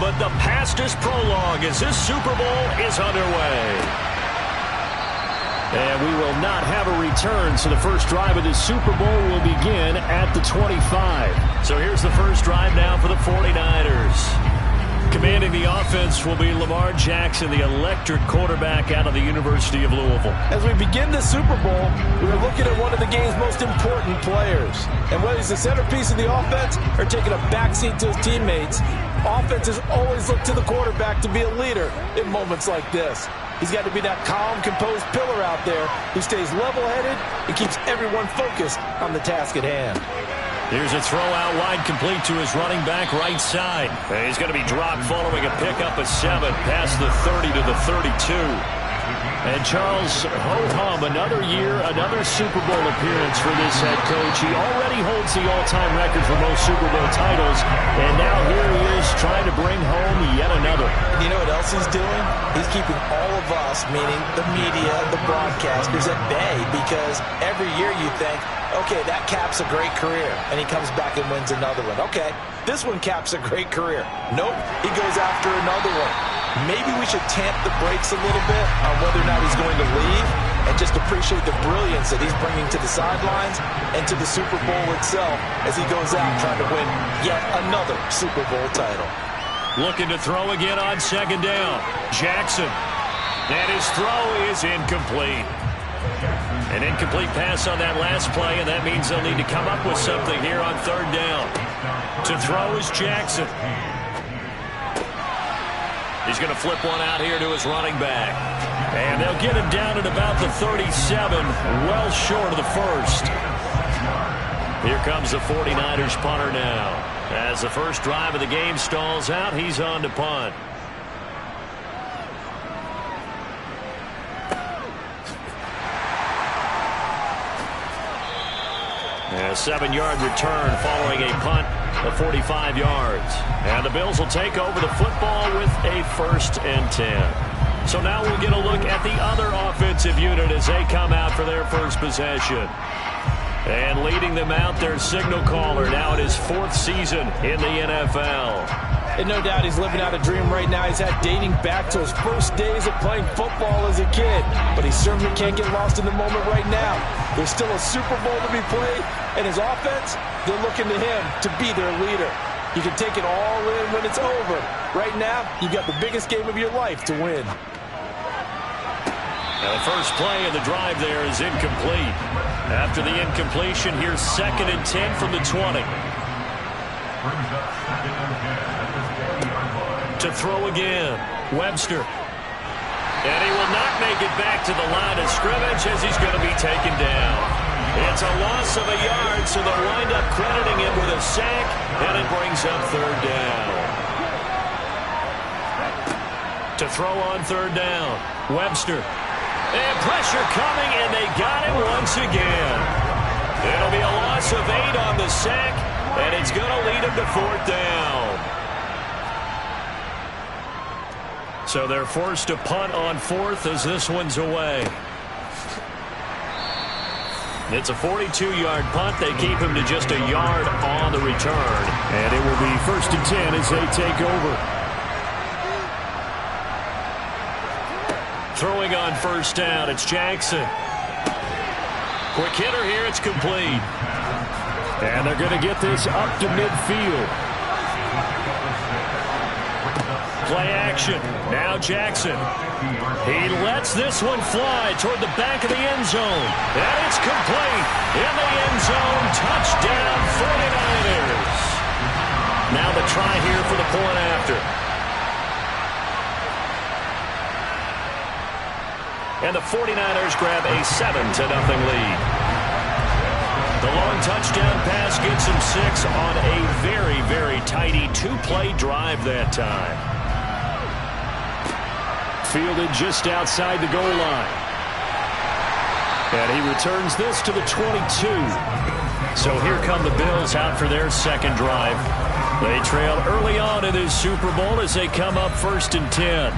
But the fastest prologue as this Super Bowl is underway. And we will not have a return, so the first drive of this Super Bowl will begin at the 25. So here's the first drive now for the 49ers. Commanding the offense will be Lamar Jackson, the electric quarterback out of the University of Louisville. As we begin the Super Bowl, we're looking at one of the game's most important players. And whether he's the centerpiece of the offense or taking a backseat to his teammates, offenses always look to the quarterback to be a leader in moments like this. He's got to be that calm, composed pillar out there who stays level-headed and keeps everyone focused on the task at hand. Here's a throw out wide, complete to his running back right side. And he's going to be dropped following a pickup of 7 past the 30 to the 32. And Charles, ho-hum, another year, another Super Bowl appearance for this head coach. He already holds the all-time record for most Super Bowl titles, and now here he is trying to bring home yet another. You know what else he's doing? He's keeping all of us, meaning the media, the broadcasters, at bay, because every year you think, okay, that caps a great career, and he comes back and wins another one. Okay, this one caps a great career. Nope, he goes after another one. maybe we should tamp the brakes a little bit on whether or not he's going to leave and just appreciate the brilliance that he's bringing to the sidelines and to the Super Bowl itself as he goes out trying to win yet another Super Bowl title. Looking to throw again on second down. Jackson. And his throw is incomplete. An incomplete pass on that last play, and that means they'll need to come up with something here on third down. To throw is Jackson. He's going to flip one out here to his running back. And they'll get him down at about the 37, well short of the first. Here comes the 49ers punter now. As the first drive of the game stalls out, he's on to punt. A 7-yard return following a punt of 45 yards. And the Bills will take over the football with a 1st and 10. So now we'll get a look at the other offensive unit as they come out for their first possession. And leading them out, their signal caller, now in his 4th season in the NFL. And no doubt he's living out a dream right now. He's had dating back to his first days of playing football as a kid. But he certainly can't get lost in the moment right now. There's still a Super Bowl to be played, and his offense, they're looking to him to be their leader. You can take it all in when it's over. Right now, you've got the biggest game of your life to win. Now the first play of the drive there is incomplete. After the incompletion, here's 2nd and 10 from the 20. To throw again, Webster. And he will not make it back to the line of scrimmage as he's going to be taken down. It's a loss of a yard, so they'll wind up crediting him with a sack, and it brings up third down. To throw on third down, Webster. And pressure coming, and they got him once again. It'll be a loss of 8 on the sack, and it's going to lead him to 4th down. So they're forced to punt on 4th as this one's away. It's a 42-yard punt. They keep him to just a yard on the return. And it will be 1st and 10 as they take over. Throwing on first down, it's Jackson. Quick hitter here, it's complete. And they're going to get this up to midfield. Play action. Now Jackson. He lets this one fly toward the back of the end zone. And it's complete. In the end zone. Touchdown 49ers. Now the try here for the point after. And the 49ers grab a 7-0 lead. The long touchdown pass gets him 6 on a very, very tidy 2-play drive that time. Fielded just outside the goal line. And he returns this to the 22. So here come the Bills out for their second drive. They trail early on in this Super Bowl as they come up 1st and 10.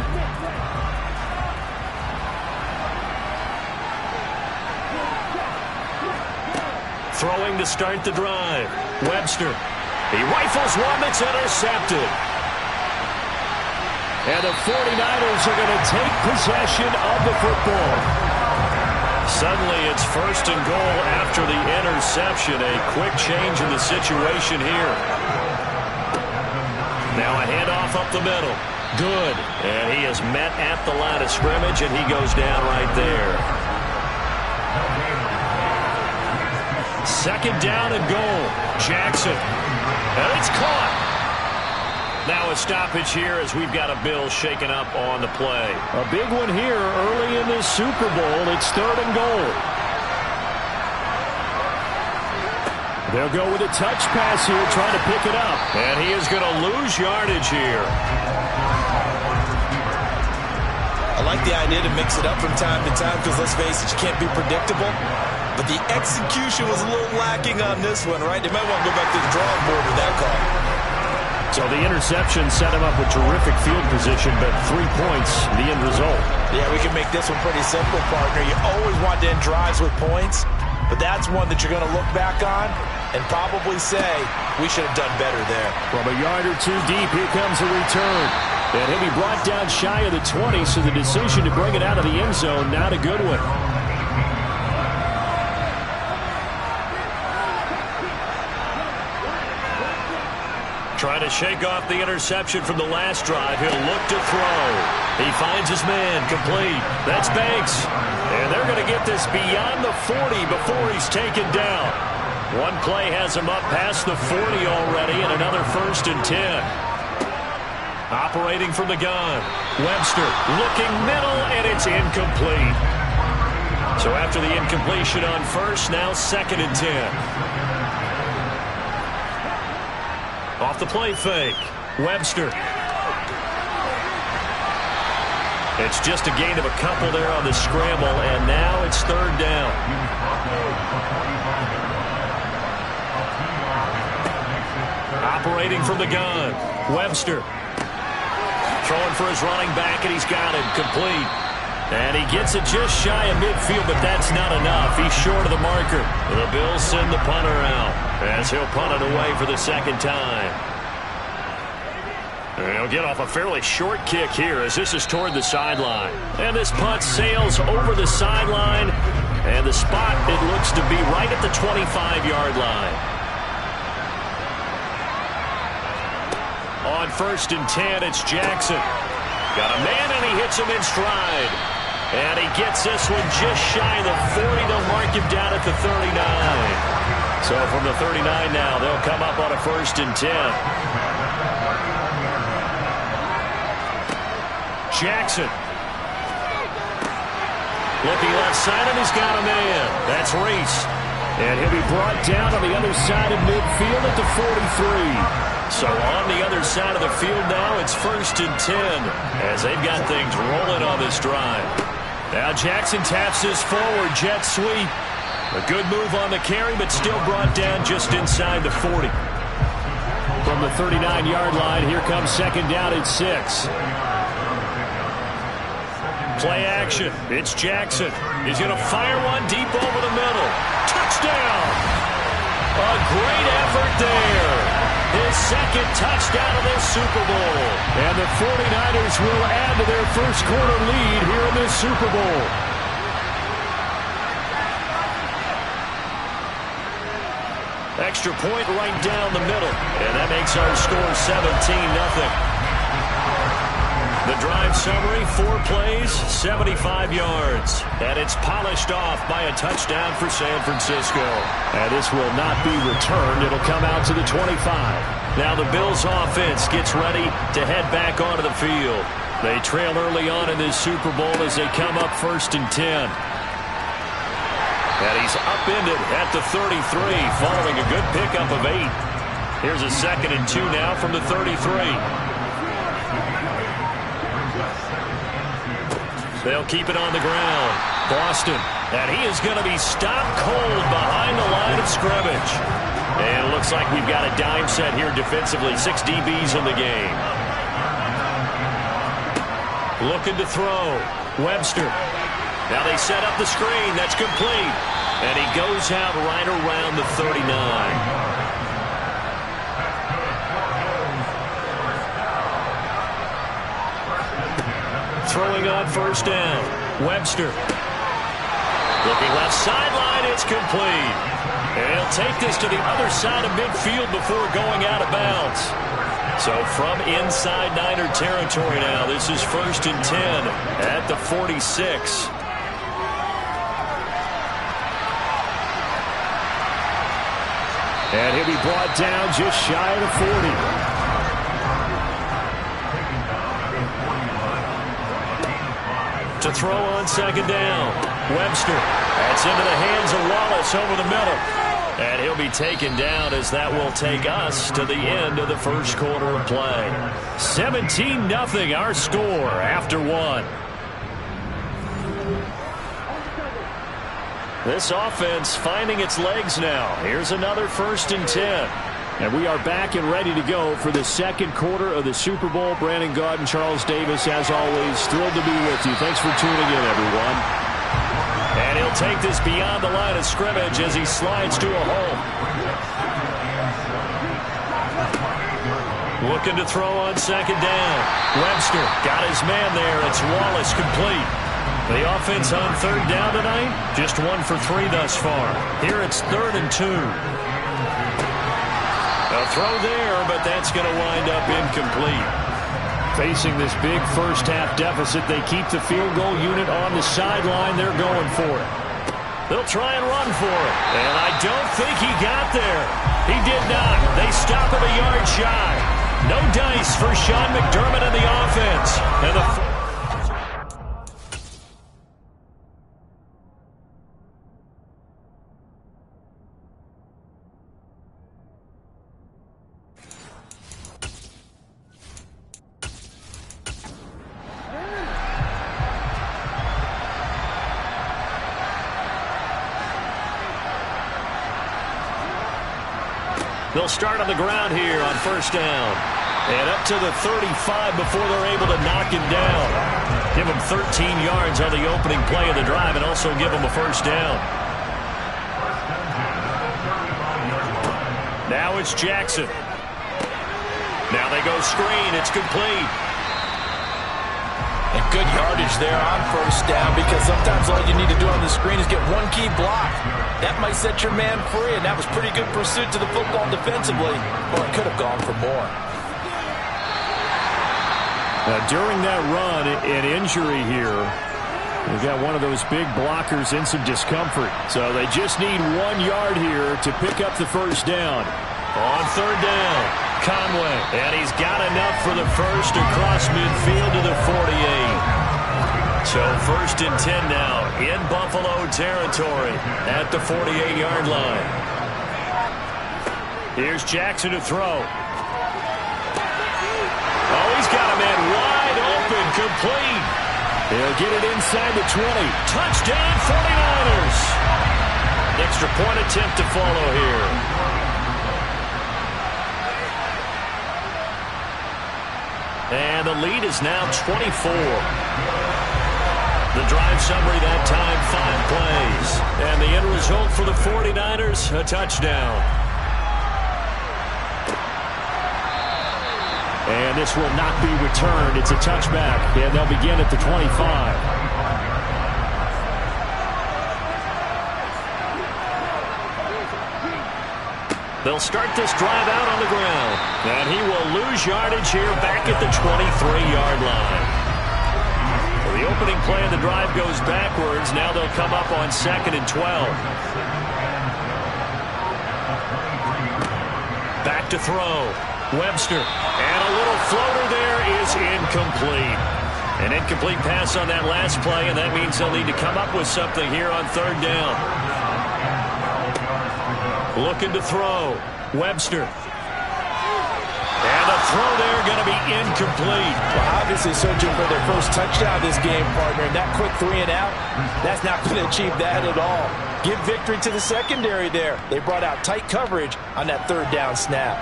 Throwing to start the drive. Webster. He rifles one that's intercepted. And the 49ers are going to take possession of the football. Suddenly it's 1st and goal after the interception. A quick change in the situation here. Now a handoff up the middle. Good. And he is met at the line of scrimmage, and he goes down right there. 2nd down and goal. Jackson. And it's caught. Now a stoppage here as we've got a Bill shaken up on the play. A big one here early in this Super Bowl. It's 3rd and goal. They'll go with a touch pass here, trying to pick it up. And he is going to lose yardage here. I like the idea to mix it up from time to time because, let's face it, you can't be predictable. But the execution was a little lacking on this one, right? They might want to go back to the drawing board with that call. So the interception set him up with terrific field position, but 3 points, the end result. Yeah, we can make this one pretty simple, partner. You always want to end drives with points, but that's one that you're going to look back on and probably say, we should have done better there. From a yard or two deep, here comes a return. And he'll be brought down shy of the 20, so the decision to bring it out of the end zone, not a good one. Trying to shake off the interception from the last drive. He'll look to throw. He finds his man. Complete. That's Banks. And they're going to get this beyond the 40 before he's taken down. One play has him up past the 40 already, and another 1st and 10. Operating from the gun. Webster looking middle, and it's incomplete. So after the incompletion on first, now 2nd and 10. Off the play fake. Webster. It's just a gain of a couple there on the scramble, and now it's 3rd down. Operating from the gun. Webster. Throwing for his running back, and he's got him. Complete. And he gets it just shy of midfield, but that's not enough. He's short of the marker. The Bills send the punter out as he'll punt it away for the 2nd time. And he'll get off a fairly short kick here as this is toward the sideline. And this punt sails over the sideline, and the spot, it looks to be right at the 25-yard line. On 1st and 10, it's Jackson. Got a man, and he hits him in stride. And he gets this one just shy of the 40. They'll mark him down at the 39. So from the 39 now, they'll come up on a 1st and 10. Jackson. Looking left side, and he's got a man. That's Reese. And he'll be brought down on the other side of midfield at the 43. So on the other side of the field now, it's 1st and 10 as they've got things rolling on this drive. Now Jackson taps his forward jet sweep. A good move on the carry, but still brought down just inside the 40. From the 39-yard line, here comes 2nd down at 6. Play action. It's Jackson. He's going to fire one deep over the middle. Touchdown! A great effort there. His 2nd touchdown of this Super Bowl. And the 49ers will add to their first quarter lead here in this Super Bowl. Extra point right down the middle. And that makes our score 17-0. The drive summary, 4 plays, 75 yards. And it's polished off by a touchdown for San Francisco. And this will not be returned. It'll come out to the 25. Now the Bills offense gets ready to head back onto the field. They trail early on in this Super Bowl as they come up 1st and 10. And he's upended at the 33 following a good pickup of 8. Here's a 2nd and 2 now from the 33. They'll keep it on the ground. Boston. And he is going to be stopped cold behind the line of scrimmage. And it looks like we've got a dime set here defensively. 6 DBs in the game. Looking to throw. Webster. Now they set up the screen. That's complete. And he goes out right around the 39. Throwing on 1st down. Webster. Looking left sideline. It's complete. And he'll take this to the other side of midfield before going out of bounds. So from inside Niner territory now, this is 1st and 10 at the 46. And he'll be brought down just shy of the 40. To throw on 2nd down. Webster. That's into the hands of Wallace over the middle. And he'll be taken down as that will take us to the end of the first quarter of play. 17-0 our score after 1. This offense finding its legs now. Here's another 1st and 10. And we are back and ready to go for the 2nd quarter of the Super Bowl. Brandon Gaud and Charles Davis, as always, thrilled to be with you. Thanks for tuning in, everyone. And he'll take this beyond the line of scrimmage as he slides to a hole. Looking to throw on second down. Webster got his man there. It's Wallace complete. The offense on third down tonight, just 1 for 3 thus far. Here it's 3rd and 2. A throw there, but that's going to wind up incomplete. Facing this big first-half deficit, they keep the field goal unit on the sideline. They're going for it. They'll try and run for it. And I don't think he got there. He did not. They stop him a yard shy. No dice for Sean McDermott and the offense. And the They'll start on the ground here on first down. And up to the 35 before they're able to knock him down. Give him 13 yards on the opening play of the drive and also give him a first down. Now it's Jackson. Now they go screen. It's complete. And good yardage there on first down, because sometimes all you need to do on the screen is get one key block. That might set your man free, and that was pretty good pursuit to the football defensively. Well, it could have gone for more. Now, during that run, an injury here. We've got one of those big blockers in some discomfort. So they just need 1 yard here to pick up the first down. On third down, Conway. And he's got enough for the first across midfield to the 48. So 1st and 10 now in Buffalo territory at the 48-yard line. Here's Jackson to throw. Oh, he's got a man wide open, complete. He'll get it inside the 20. Touchdown, 49ers. Extra point attempt to follow here. And the lead is now 24. The drive summary that time, 5 plays. And the end result for the 49ers, a touchdown. And this will not be returned. It's a touchback, and they'll begin at the 25. They'll start this drive out on the ground. And he will lose yardage here back at the 23-yard line. Well, the opening play of the drive goes backwards. Now they'll come up on 2nd and 12. Back to throw. Webster. And a little floater there is incomplete. An incomplete pass on that last play, and that means they'll need to come up with something here on third down. Looking to throw. Webster. And the throw there going to be incomplete. Well, obviously searching for their first touchdown this game, partner. And that quick 3 and out, that's not going to achieve that at all. Give victory to the secondary there. They brought out tight coverage on that third down snap.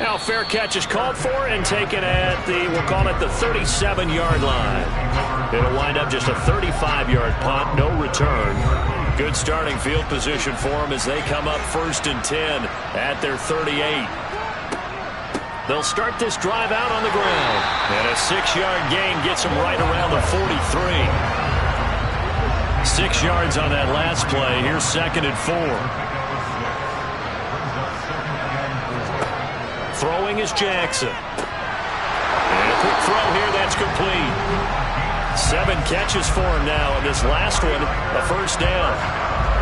Now fair catch is called for and taken at the, we'll call it the 37-yard line. It'll wind up just a 35-yard punt, no return. Good starting field position for them as they come up 1st and 10 at their 38. They'll start this drive out on the ground. And a 6-yard gain gets them right around the 43. 6 yards on that last play. Here's 2nd and 4. Throwing is Jackson. And a quick throw here, that's complete. 7 catches for him now, and this last one, a first down.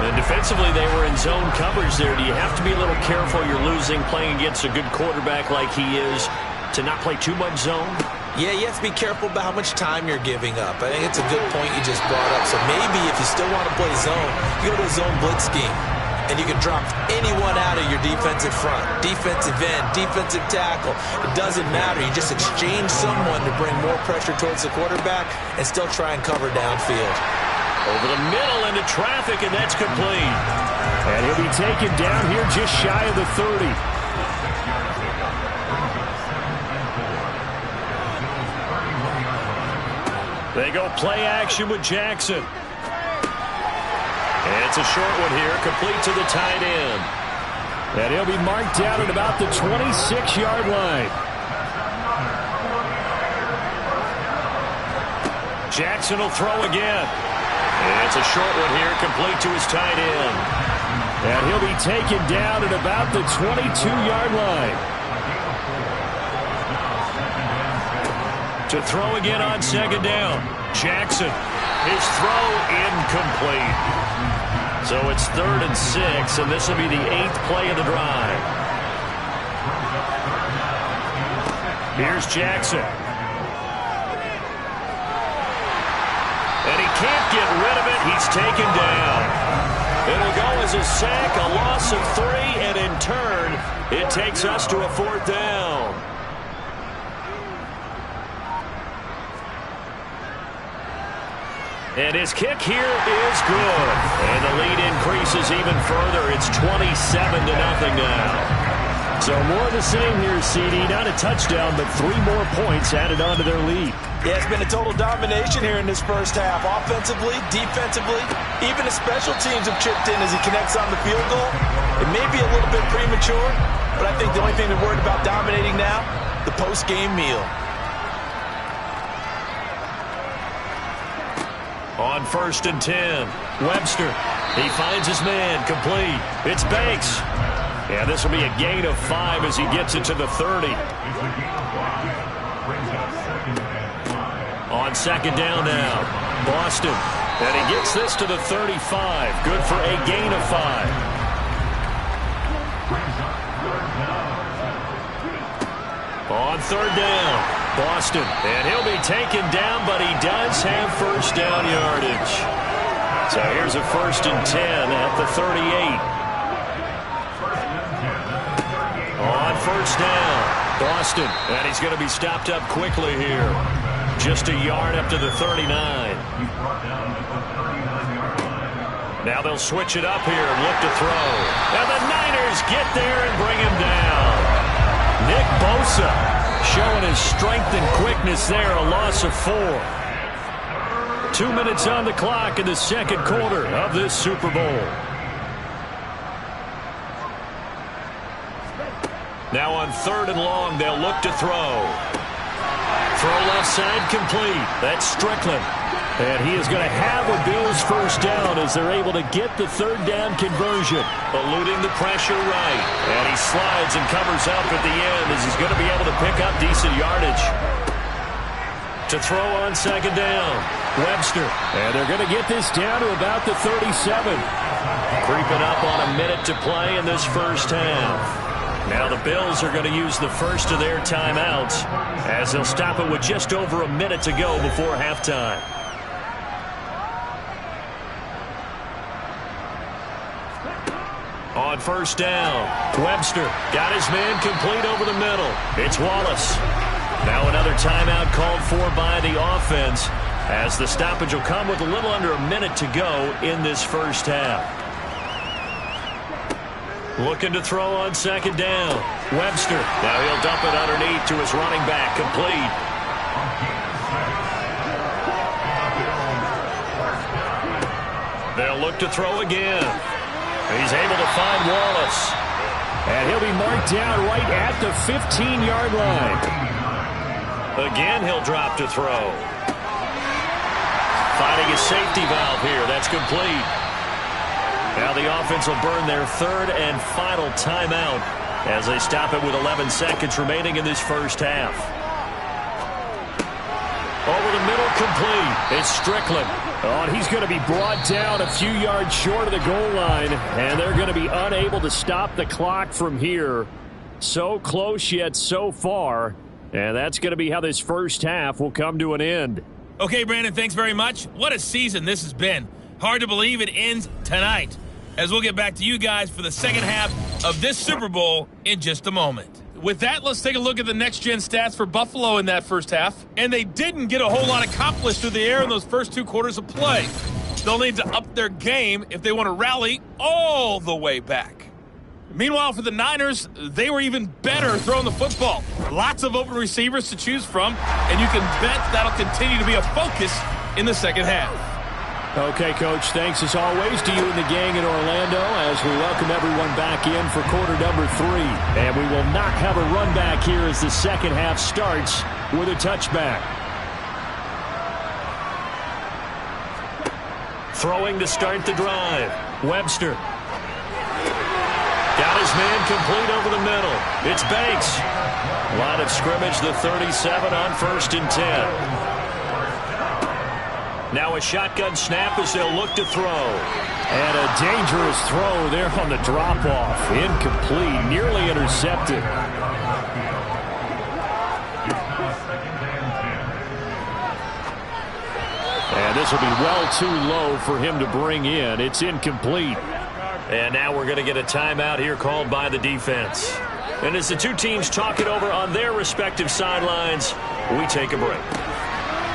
And defensively, they were in zone coverage there. Do you have to be a little careful? You're losing, playing against a good quarterback like he is, to not play too much zone? Yeah, you have to be careful about how much time you're giving up. I think it's a good point you just brought up. So maybe if you still want to play zone, you go to a zone blitz scheme. And you can drop anyone out of your defensive front, defensive end, defensive tackle. It doesn't matter. You just exchange someone to bring more pressure towards the quarterback and still try and cover downfield. Over the middle into traffic, and that's complete. And he'll be taken down here just shy of the 30. They go play action with Jackson. And it's a short one here, complete to the tight end. And he'll be marked down at about the 26-yard line. Jackson will throw again. And it's a short one here, complete to his tight end. And he'll be taken down at about the 22-yard line. To throw again on second down. Jackson, his throw incomplete. So it's 3rd and 6, and this will be the 8th play of the drive. Here's Jackson. And he can't get rid of it. He's taken down. It'll go as a sack, a loss of 3, and in turn, it takes us to a 4th down. And his kick here is good. And the lead increases even further. It's 27-0 now. So more of the same here, CD. Not a touchdown, but 3 more points added on to their lead. Yeah, it's been a total domination here in this first half. Offensively, defensively, even the special teams have chipped in as he connects on the field goal. It may be a little bit premature, but I think the only thing they're worried about dominating now, the post-game meal. On 1st and 10, Webster. He finds his man, complete. It's Banks. Yeah, this will be a gain of 5 as he gets it to the 30. On second down now, Boston. And he gets this to the 35. Good for a gain of 5. On 3rd down, Boston. And he'll be taken down, but he does have first down yardage. So here's a 1st and 10 at the 38. On 1st down, Boston. And he's going to be stopped up quickly here. Just a yard up to the 39. Now they'll switch it up here and look to throw. And the Niners get there and bring him down. Nick Bosa showing his strength and quickness there, a loss of 4. 2 minutes on the clock in the second quarter of this Super Bowl. Now on 3rd and long, they'll look to throw. Throw left side complete. That's Strickland. And he is going to have a Bills first down as they're able to get the 3rd down conversion. Eluding the pressure right. And he slides and covers up at the end as he's going to be able to pick up decent yardage. To throw on second down, Webster. And they're going to get this down to about the 37. Creeping up on a minute to play in this first half. Now the Bills are going to use the first of their timeouts as they'll stop it with just over a minute to go before halftime. On 1st down, Webster got his man complete over the middle. It's Wallace. Now another timeout called for by the offense as the stoppage will come with a little under a minute to go in this first half. Looking to throw on second down. Webster. Now he'll dump it underneath to his running back. Complete. They'll look to throw again. He's able to find Wallace. And he'll be marked down right at the 15-yard line. Again, he'll drop to throw. Finding a safety valve here. That's complete. Now the offense will burn their 3rd and final timeout as they stop it with 11 seconds remaining in this first half. Over the middle, complete. It's Strickland. Oh, and he's going to be brought down a few yards short of the goal line, and they're going to be unable to stop the clock from here. So close yet so far, and that's going to be how this first half will come to an end. Okay, Brandon, thanks very much. What a season this has been. Hard to believe it ends tonight, as we'll get back to you guys for the second half of this Super Bowl in just a moment. With that, let's take a look at the next-gen stats for Buffalo in that first half. And they didn't get a whole lot accomplished through the air in those first 2 quarters of play. They'll need to up their game if they want to rally all the way back. Meanwhile, for the Niners, they were even better throwing the football. Lots of open receivers to choose from, and you can bet that'll continue to be a focus in the second half. Okay, Coach, thanks as always to you and the gang in Orlando as we welcome everyone back in for quarter number 3. And we will not have a run back here as the second half starts with a touchback. Throwing to start the drive. Webster. Got his man complete over the middle. It's Banks. Line of scrimmage, the 37 on 1st and 10. Now a shotgun snap as they'll look to throw. And a dangerous throw there on the drop-off. Incomplete, nearly intercepted. And this will be well too low for him to bring in. It's incomplete. And now we're going to get a timeout here called by the defense. And as the two teams talk it over on their respective sidelines, we take a break.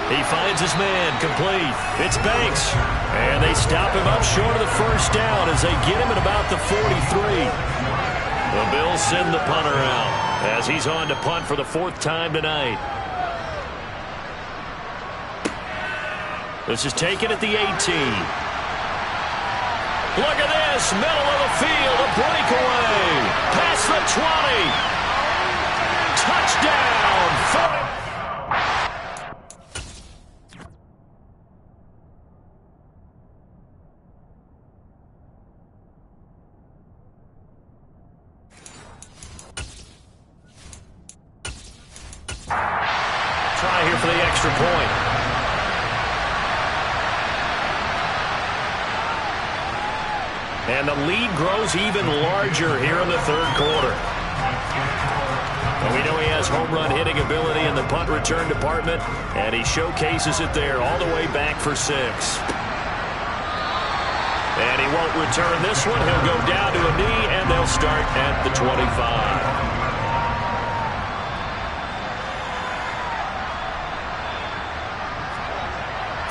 He finds his man complete. It's Banks. And they stop him up short of the first down as they get him at about the 43. The Bills send the punter out as he's on to punt for the 4th time tonight. This is taken at the 18. Look at this. Middle of the field. A breakaway. Past the 20. Touchdown. 40. Try here for the extra point. And the lead grows even larger here in the 3rd quarter. And we know he has home run hitting ability in the punt return department, and he showcases it there all the way back for 6. And he won't return this one. He'll go down to a knee, and they'll start at the 25.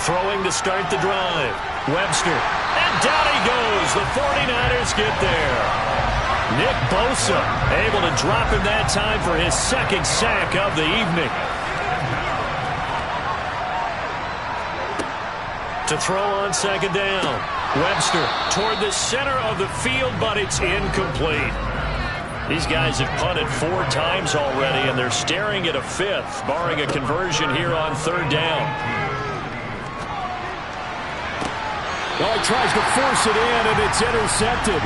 Throwing to start the drive. Webster. And down he goes. The 49ers get there. Nick Bosa able to drop him that time for his 2nd sack of the evening. To throw on 2nd down. Webster toward the center of the field, but it's incomplete. These guys have punted 4 times already, and they're staring at a 5th, barring a conversion here on 3rd down. Oh, he tries to force it in, and it's intercepted.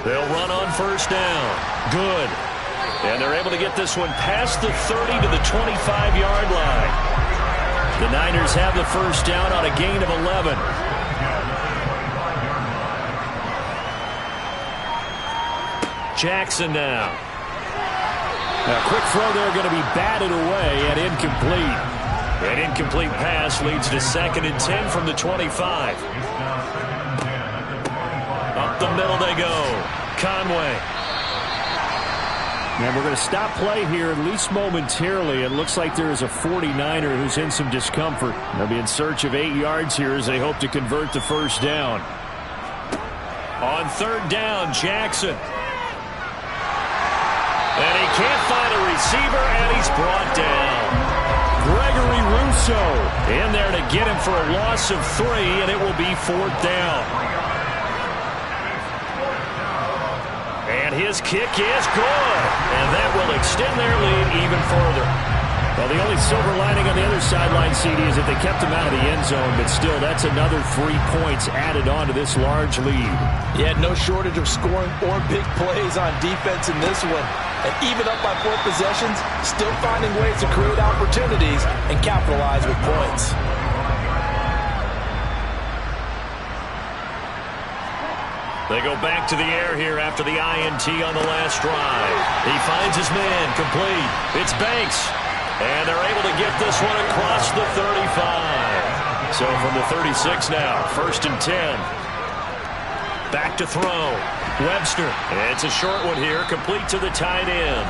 They'll run on 1st down. Good. And they're able to get this one past the 30 to the 25-yard line. The Niners have the 1st down on a gain of 11. Jackson now. A quick throw there going to be batted away and incomplete. An incomplete pass leads to 2nd and 10 from the 25. Up the middle they go. Conway. And we're going to stop play here, at least momentarily. It looks like there is a 49er who's in some discomfort. They'll be in search of 8 yards here as they hope to convert the 1st down. On 3rd down, Jackson. And he can't find a receiver, and he's brought down. Gregory Rousseau in there to get him for a loss of 3, and it will be 4th down. And his kick is good, and that will extend their lead even further. Well, the only silver lining on the other sideline, CD, is that they kept him out of the end zone, but still, that's another 3 points added on to this large lead. Yeah, no shortage of scoring or big plays on defense in this one. And even up by 4 possessions, still finding ways to create opportunities and capitalize with points. They go back to the air here after the INT on the last drive. He finds his man complete. It's Banks. And they're able to get this one across the 35. So from the 36 now, 1st and 10. Back to throw. Webster. It's a short one here, complete to the tight end.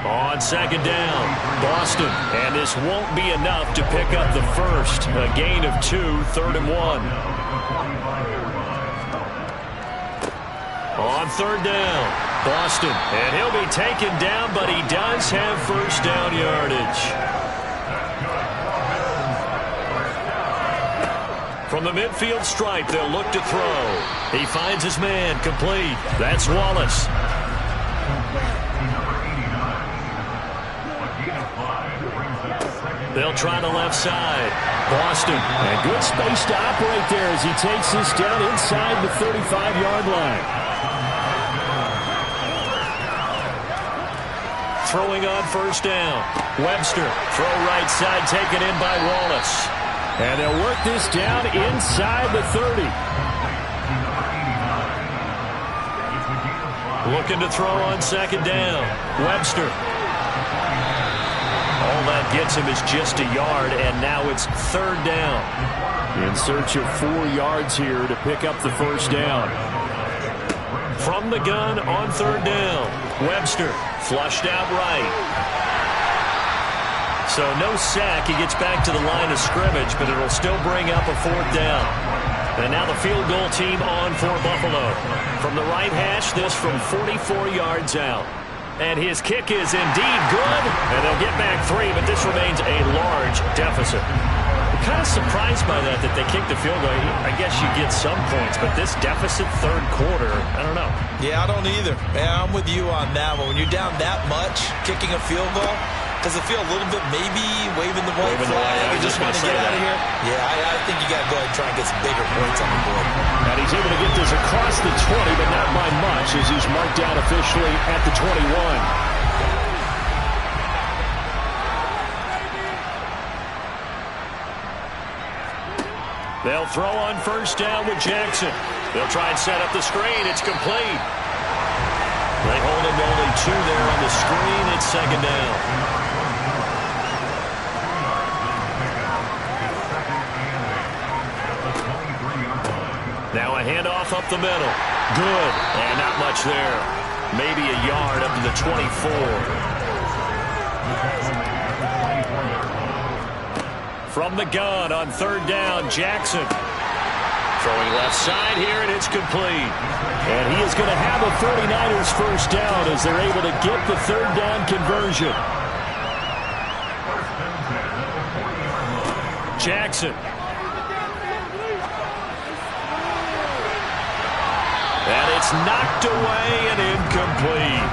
On on second down. Boston. And this won't be enough to pick up the first. A gain of 2, 3rd and 1. On third down, Boston. And he'll be taken down, but he does have first down yardage. From the midfield stripe, they'll look to throw. He finds his man, complete. That's Wallace. They'll try the left side. Boston. And good space to operate there as he takes this down inside the 35-yard line. Throwing on first down. Webster. Throw right side taken in by Wallace. And they'll work this down inside the 30. Looking to throw on second down. Webster. All that gets him is just a yard, and now it's third down. In search of 4 yards here to pick up the first down. From the gun on third down. Webster flushed out right. So no sack. He gets back to the line of scrimmage, but it'll still bring up a 4th down. And now the field goal team on for Buffalo. From the right hash, this from 44 yards out. And his kick is indeed good. And they'll get back 3, but this remains a large deficit. I'm kind of surprised by that they kicked the field goal. I guess you get some points, but this deficit third quarter, I don't know. Yeah, I don't either. Man, I'm with you on that one. When you're down that much, kicking a field goal, does it feel a little bit maybe waving the white flag? You just want to get out of here? Yeah, I think you got to go ahead and try and get some bigger points on the board. And he's able to get this across the 20, but not by much as he's marked down officially at the 21. They'll throw on first down with Jackson. They'll try and set up the screen. It's complete. They hold him to only 2 there on the screen. It's second down. Now a handoff up the middle. Good. And not much there. Maybe a yard up to the 24. From the gun on third down, Jackson. Throwing left side here, and it's complete. And he is going to have a 49ers first down as they're able to get the third down conversion. Jackson. And it's knocked away and incomplete.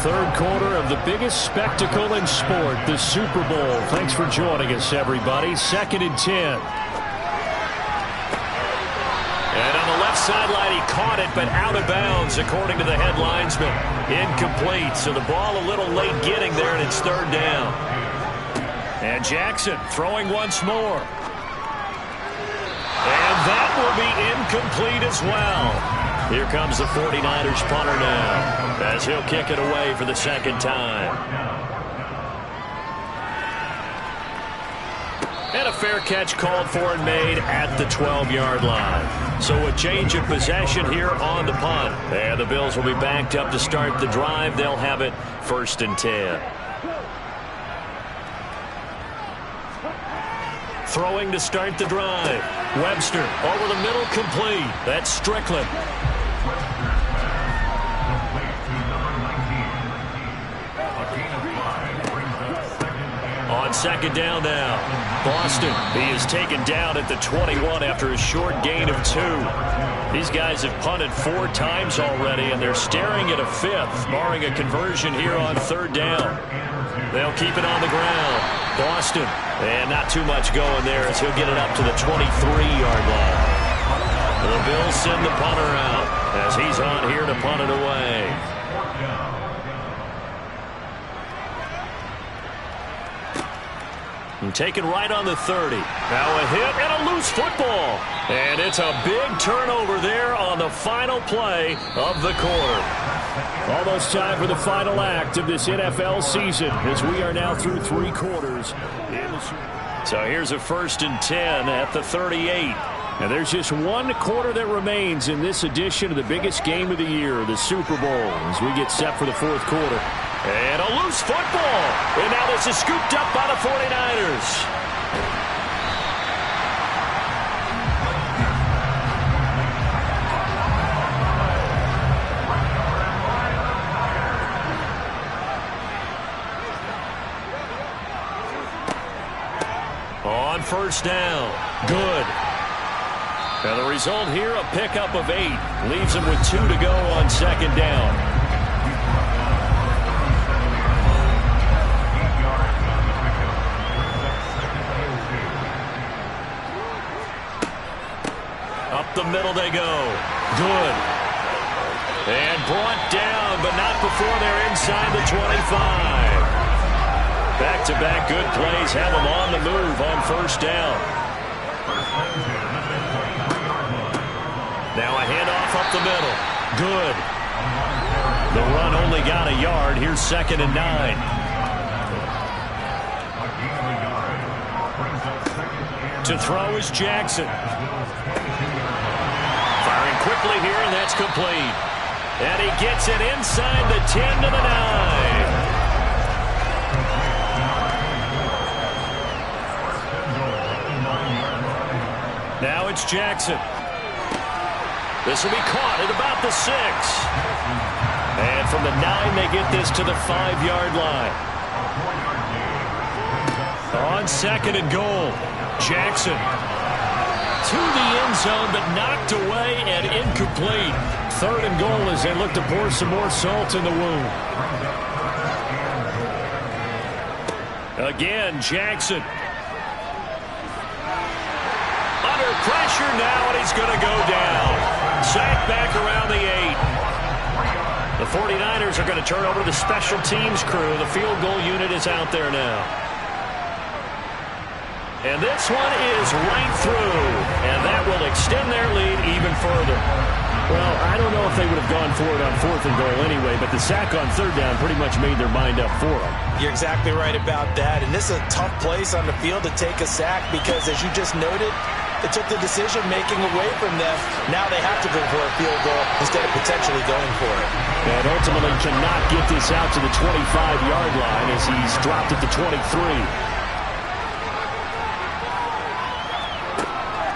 Third quarter of the biggest spectacle in sport, the Super Bowl. Thanks for joining us, everybody. 2nd and 10. And on the left sideline, he caught it, but out of bounds, according to the head linesman. Incomplete, so the ball a little late getting there, and it's third down. And Jackson throwing once more. And that will be incomplete as well. Here comes the 49ers punter now, as he'll kick it away for the second time. And a fair catch called for and made at the 12-yard line. So a change of possession here on the punt. And the Bills will be backed up to start the drive. They'll have it 1st and 10. Throwing to start the drive. Webster over the middle, complete. That's Strickland. On second down now, Boston. He is taken down at the 21 after a short gain of 2. These guys have punted 4 times already, and they're staring at a 5th, barring a conversion here on third down. They'll keep it on the ground. Boston, and not too much going there as he'll get it up to the 23-yard line. The Bills send the punter out as he's on here to punt it away. And taken right on the 30. Now a hit and a loose football. And it's a big turnover there on the final play of the quarter. Almost time for the final act of this NFL season as we are now through 3 quarters. So here's a 1st and 10 at the 38. And there's just 1 quarter that remains in this edition of the biggest game of the year, the Super Bowl, as we get set for the 4th quarter. And a loose football. And now this is scooped up by the 49ers. On first down. Good. Now the result here, a pickup of 8. Leaves him with 2 to go on second down. Up the middle they go. Good. And brought down, but not before they're inside the 25. Back-to-back good plays have him on the move on first down. Now a handoff up the middle. Good. The run only got a yard. Here's 2nd and 9. To throw is Jackson. Firing quickly here, and that's complete. And he gets it inside the 10 to the 9. Now it's Jackson. This will be caught at about the 6. And from the 9, they get this to the 5-yard line. On 2nd and goal, Jackson to the end zone, but knocked away and incomplete. 3rd and goal as they look to pour some more salt in the wound. Again, Jackson. Under pressure now, and he's going to go down. Sacked back around the 8. The 49ers are going to turn over to the special teams crew. The field goal unit is out there now. And this one is right through, and that will extend their lead even further. Well, I don't know if they would have gone for it on 4th and goal anyway, but the sack on 3rd down pretty much made their mind up for them. You're exactly right about that, and this is a tough place on the field to take a sack because, as you just noted, it took the decision-making away from them. Now they have to go for a field goal instead of potentially going for it. And ultimately cannot get this out to the 25-yard line as he's dropped it to 23.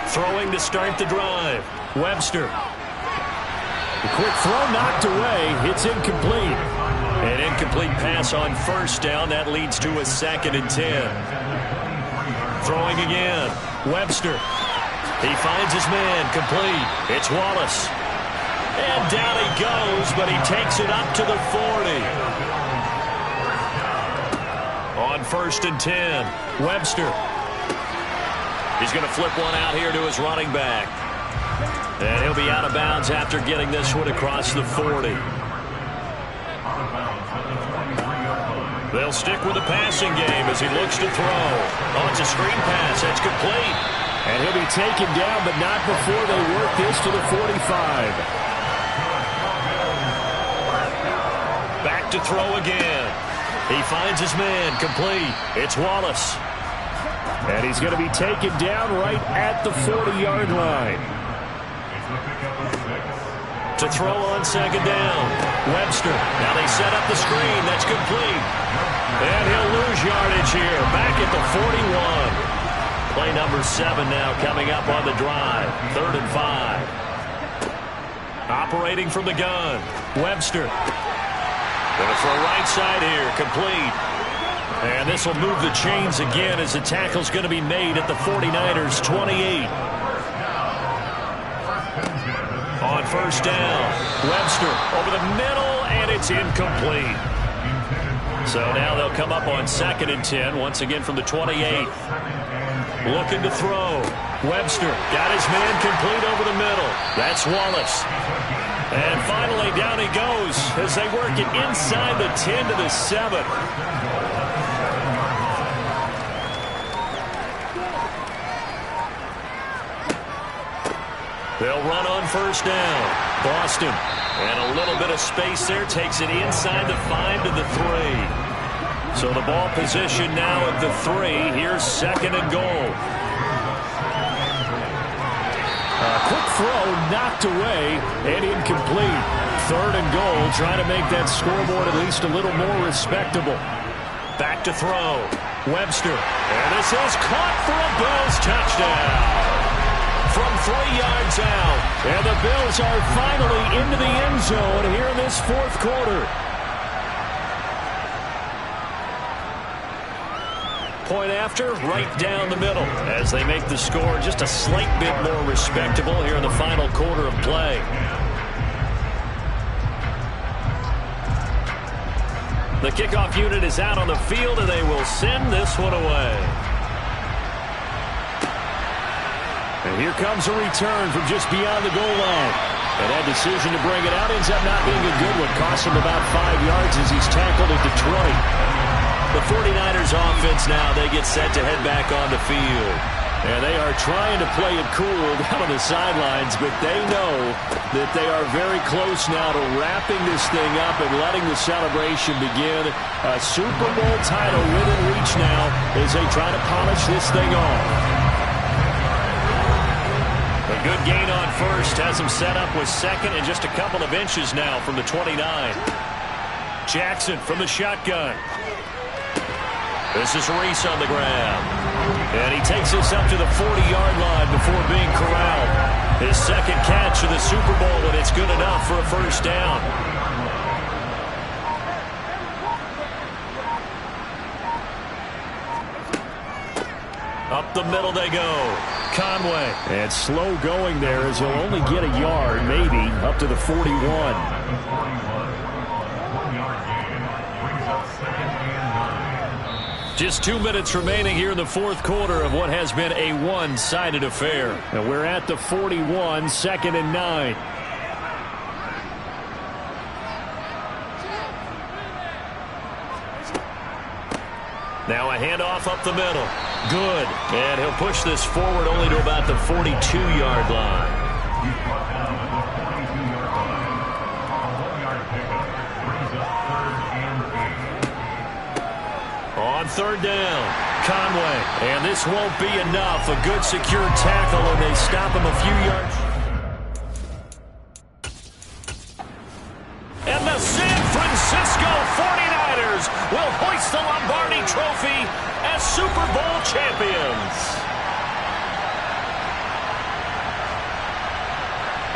Throwing to start the drive. Webster. The quick throw knocked away. It's incomplete. An incomplete pass on first down. That leads to a 2nd and 10. Throwing again. Webster. He finds his man. Complete. It's Wallace. And down he goes, but he takes it up to the 40. On 1st and 10. Webster. He's going to flip one out here to his running back. And he'll be out of bounds after getting this one across the 40. They'll stick with the passing game as he looks to throw. Oh, it's a screen pass. That's complete. And he'll be taken down, but not before they work this to the 45. Back to throw again. He finds his man. Complete. It's Wallace. And he's going to be taken down right at the 40-yard line. To throw on 2nd down. Webster. Now they set up the screen. That's complete. And he'll lose yardage here. Back at the 41. Play number 7 now coming up on the drive. 3rd and 5. Operating from the gun. Webster. Going to throw right side here. Complete. And this will move the chains again as the tackle's going to be made at the 49ers' 28. On first down, Webster over the middle, and it's incomplete. So now they'll come up on 2nd and 10, once again from the 28. Looking to throw. Webster got his man complete over the middle. That's Wallace. And finally, down he goes as they work it inside the 10 to the 7. They'll run on first down. Boston. And a little bit of space there. Takes it inside the 5 to the 3. So the ball position now at the 3. Here's 2nd and goal. A quick throw knocked away and incomplete. 3rd and goal, trying to make that scoreboard at least a little more respectable. Back to throw. Webster. And this is caught for a Bills touchdown. From 3 yards out. And the Bills are finally into the end zone here in this 4th quarter. Point after, right down the middle, as they make the score just a slight bit more respectable here in the final quarter of play. The kickoff unit is out on the field, and they will send this one away. And here comes a return from just beyond the goal line. And that decision to bring it out ends up not being a good one. Costs him about 5 yards as he's tackled at the 20. The 49ers offense now, they get set to head back on the field. And they are trying to play it cool down on the sidelines, but they know that they are very close now to wrapping this thing up and letting the celebration begin. A Super Bowl title within reach now as they try to polish this thing off. A good gain on first has them set up with 2nd and just a couple of inches now from the 29. Jackson from the shotgun. This is Reese on the ground. And he takes this up to the 40-yard line before being corralled. His 2nd catch of the Super Bowl, and it's good enough for a first down. Up the middle they go. Conway. And slow going there as he'll only get a yard, maybe, up to the 41. Just 2 minutes remaining here in the 4th quarter of what has been a one-sided affair. And we're at the 41, 2nd and 9. Now a handoff up the middle. Good. And he'll push this forward only to about the 42-yard line. On 3rd down, Conway. And this won't be enough. A good secure tackle, and they stop him a few yards. And the San Francisco 49ers will hoist the Lombardi Trophy as Super Bowl champions.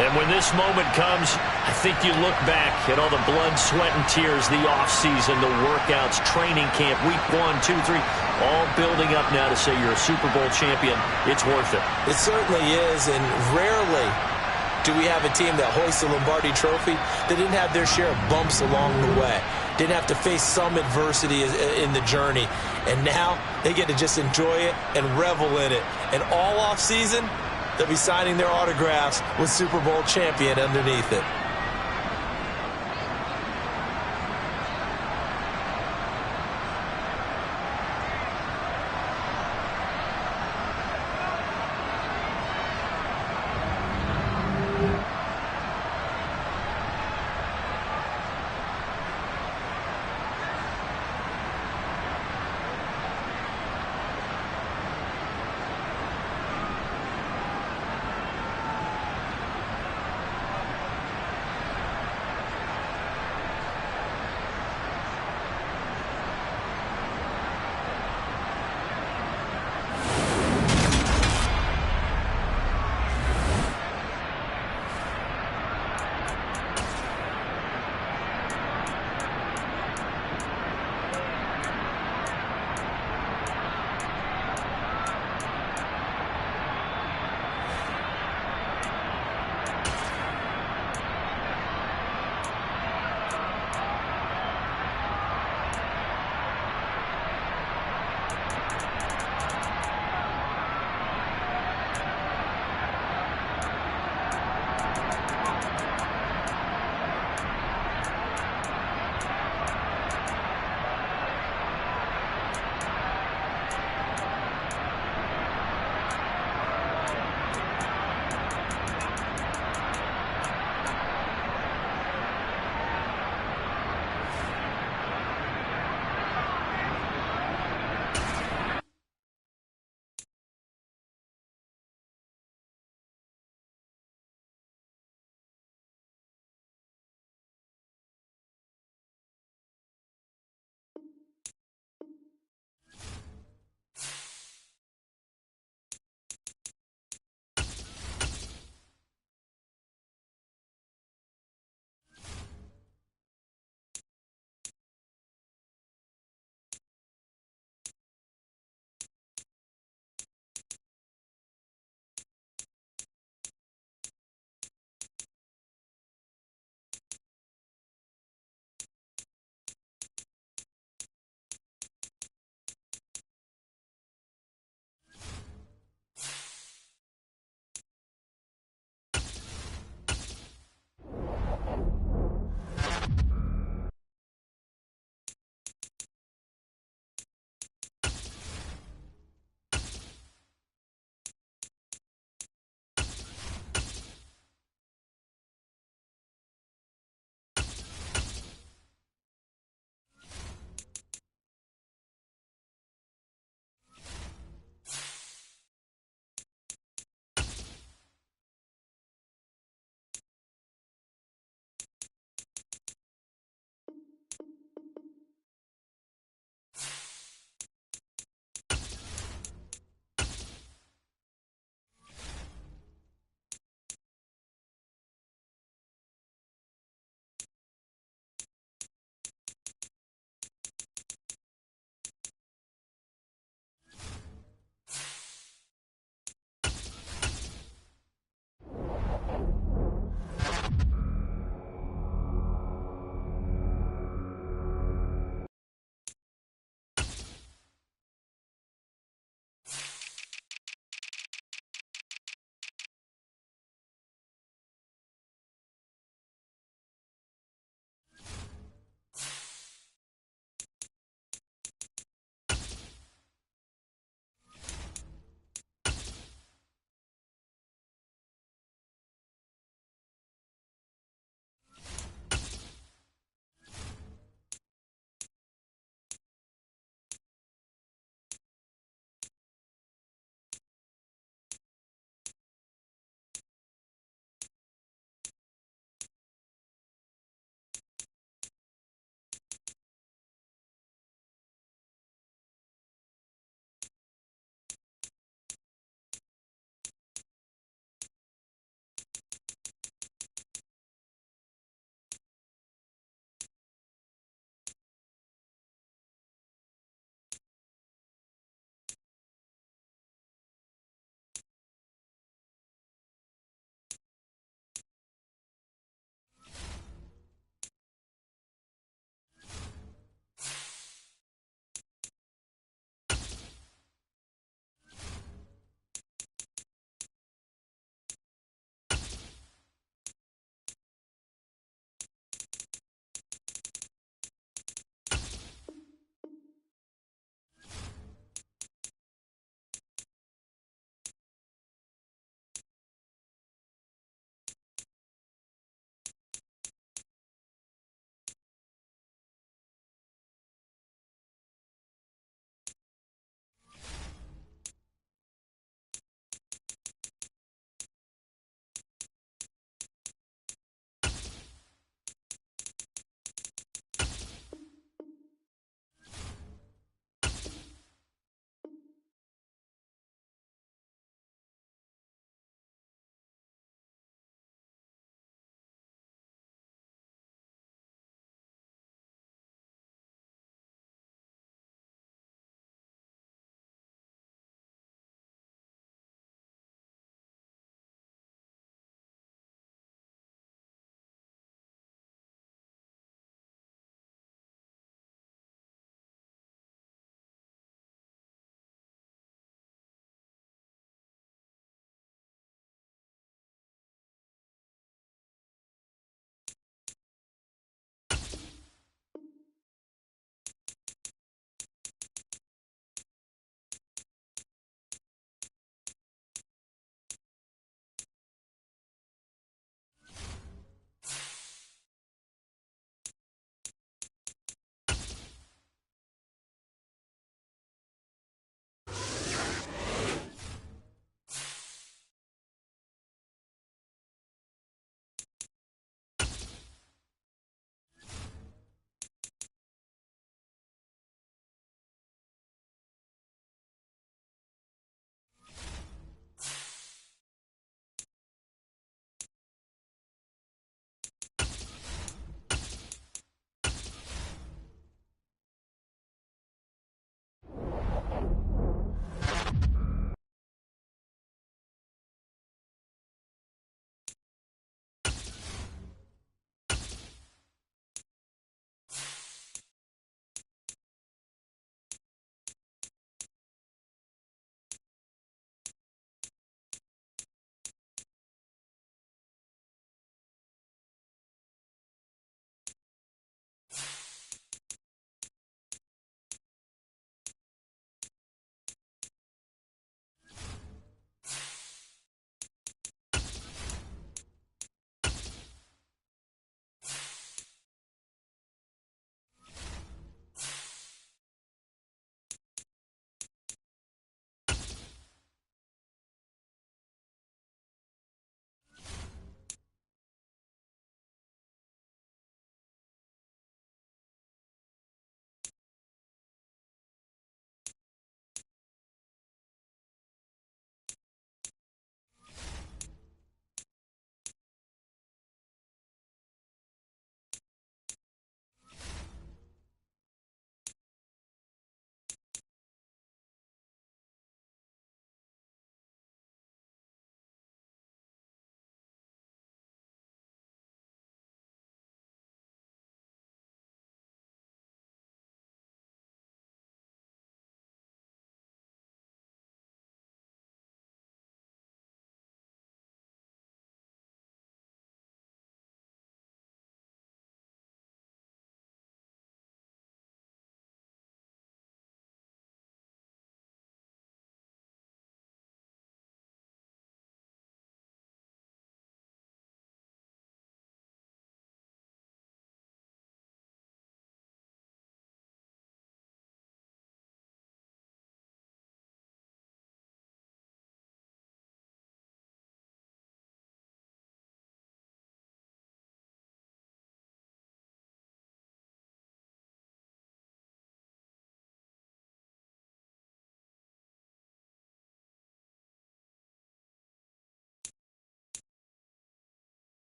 And when this moment comes, I think you look back at all the blood, sweat, and tears, the offseason, the workouts, training camp, week 1, 2, 3, all building up now to say you're a Super Bowl champion. It's worth it. It certainly is, and rarely do we have a team that hoists the Lombardi Trophy that didn't have their share of bumps along the way, didn't have to face some adversity in the journey, and now they get to just enjoy it and revel in it. And all offseason, they'll be signing their autographs with Super Bowl champion underneath it.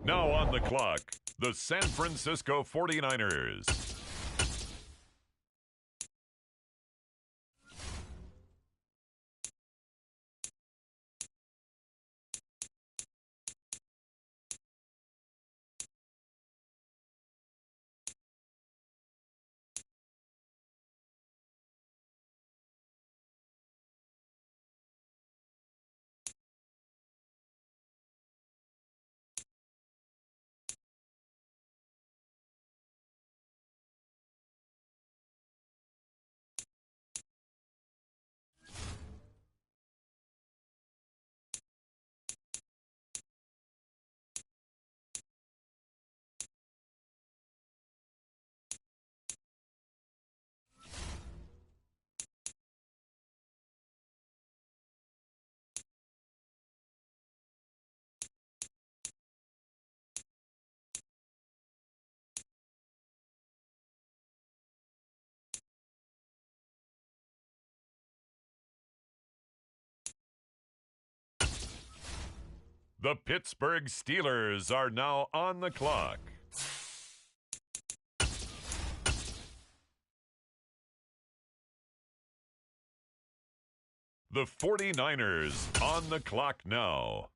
Now on the clock, the San Francisco 49ers. The Pittsburgh Steelers are now on the clock. The 49ers on the clock now.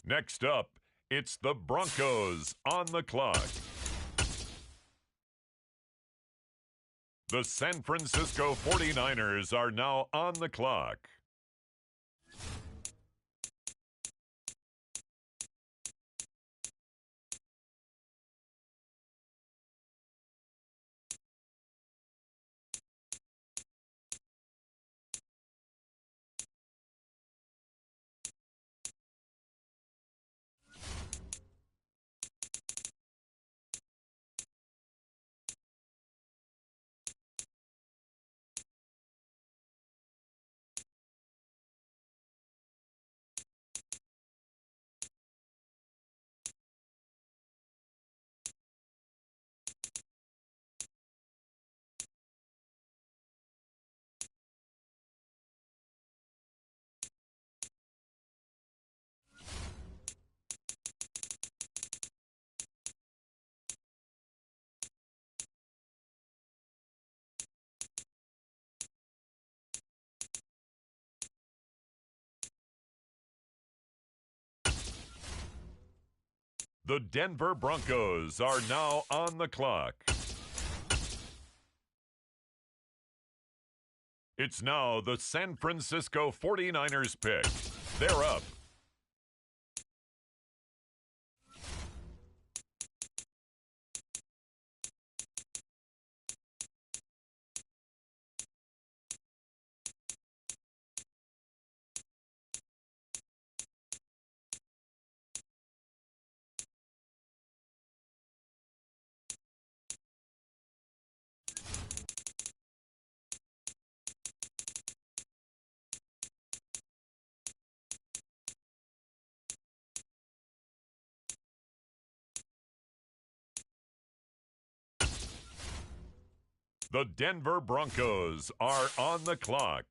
Next up, it's the Broncos on the clock. The San Francisco 49ers are now on the clock. The Denver Broncos are now on the clock. It's now the San Francisco 49ers pick. They're up. The Denver Broncos are on the clock.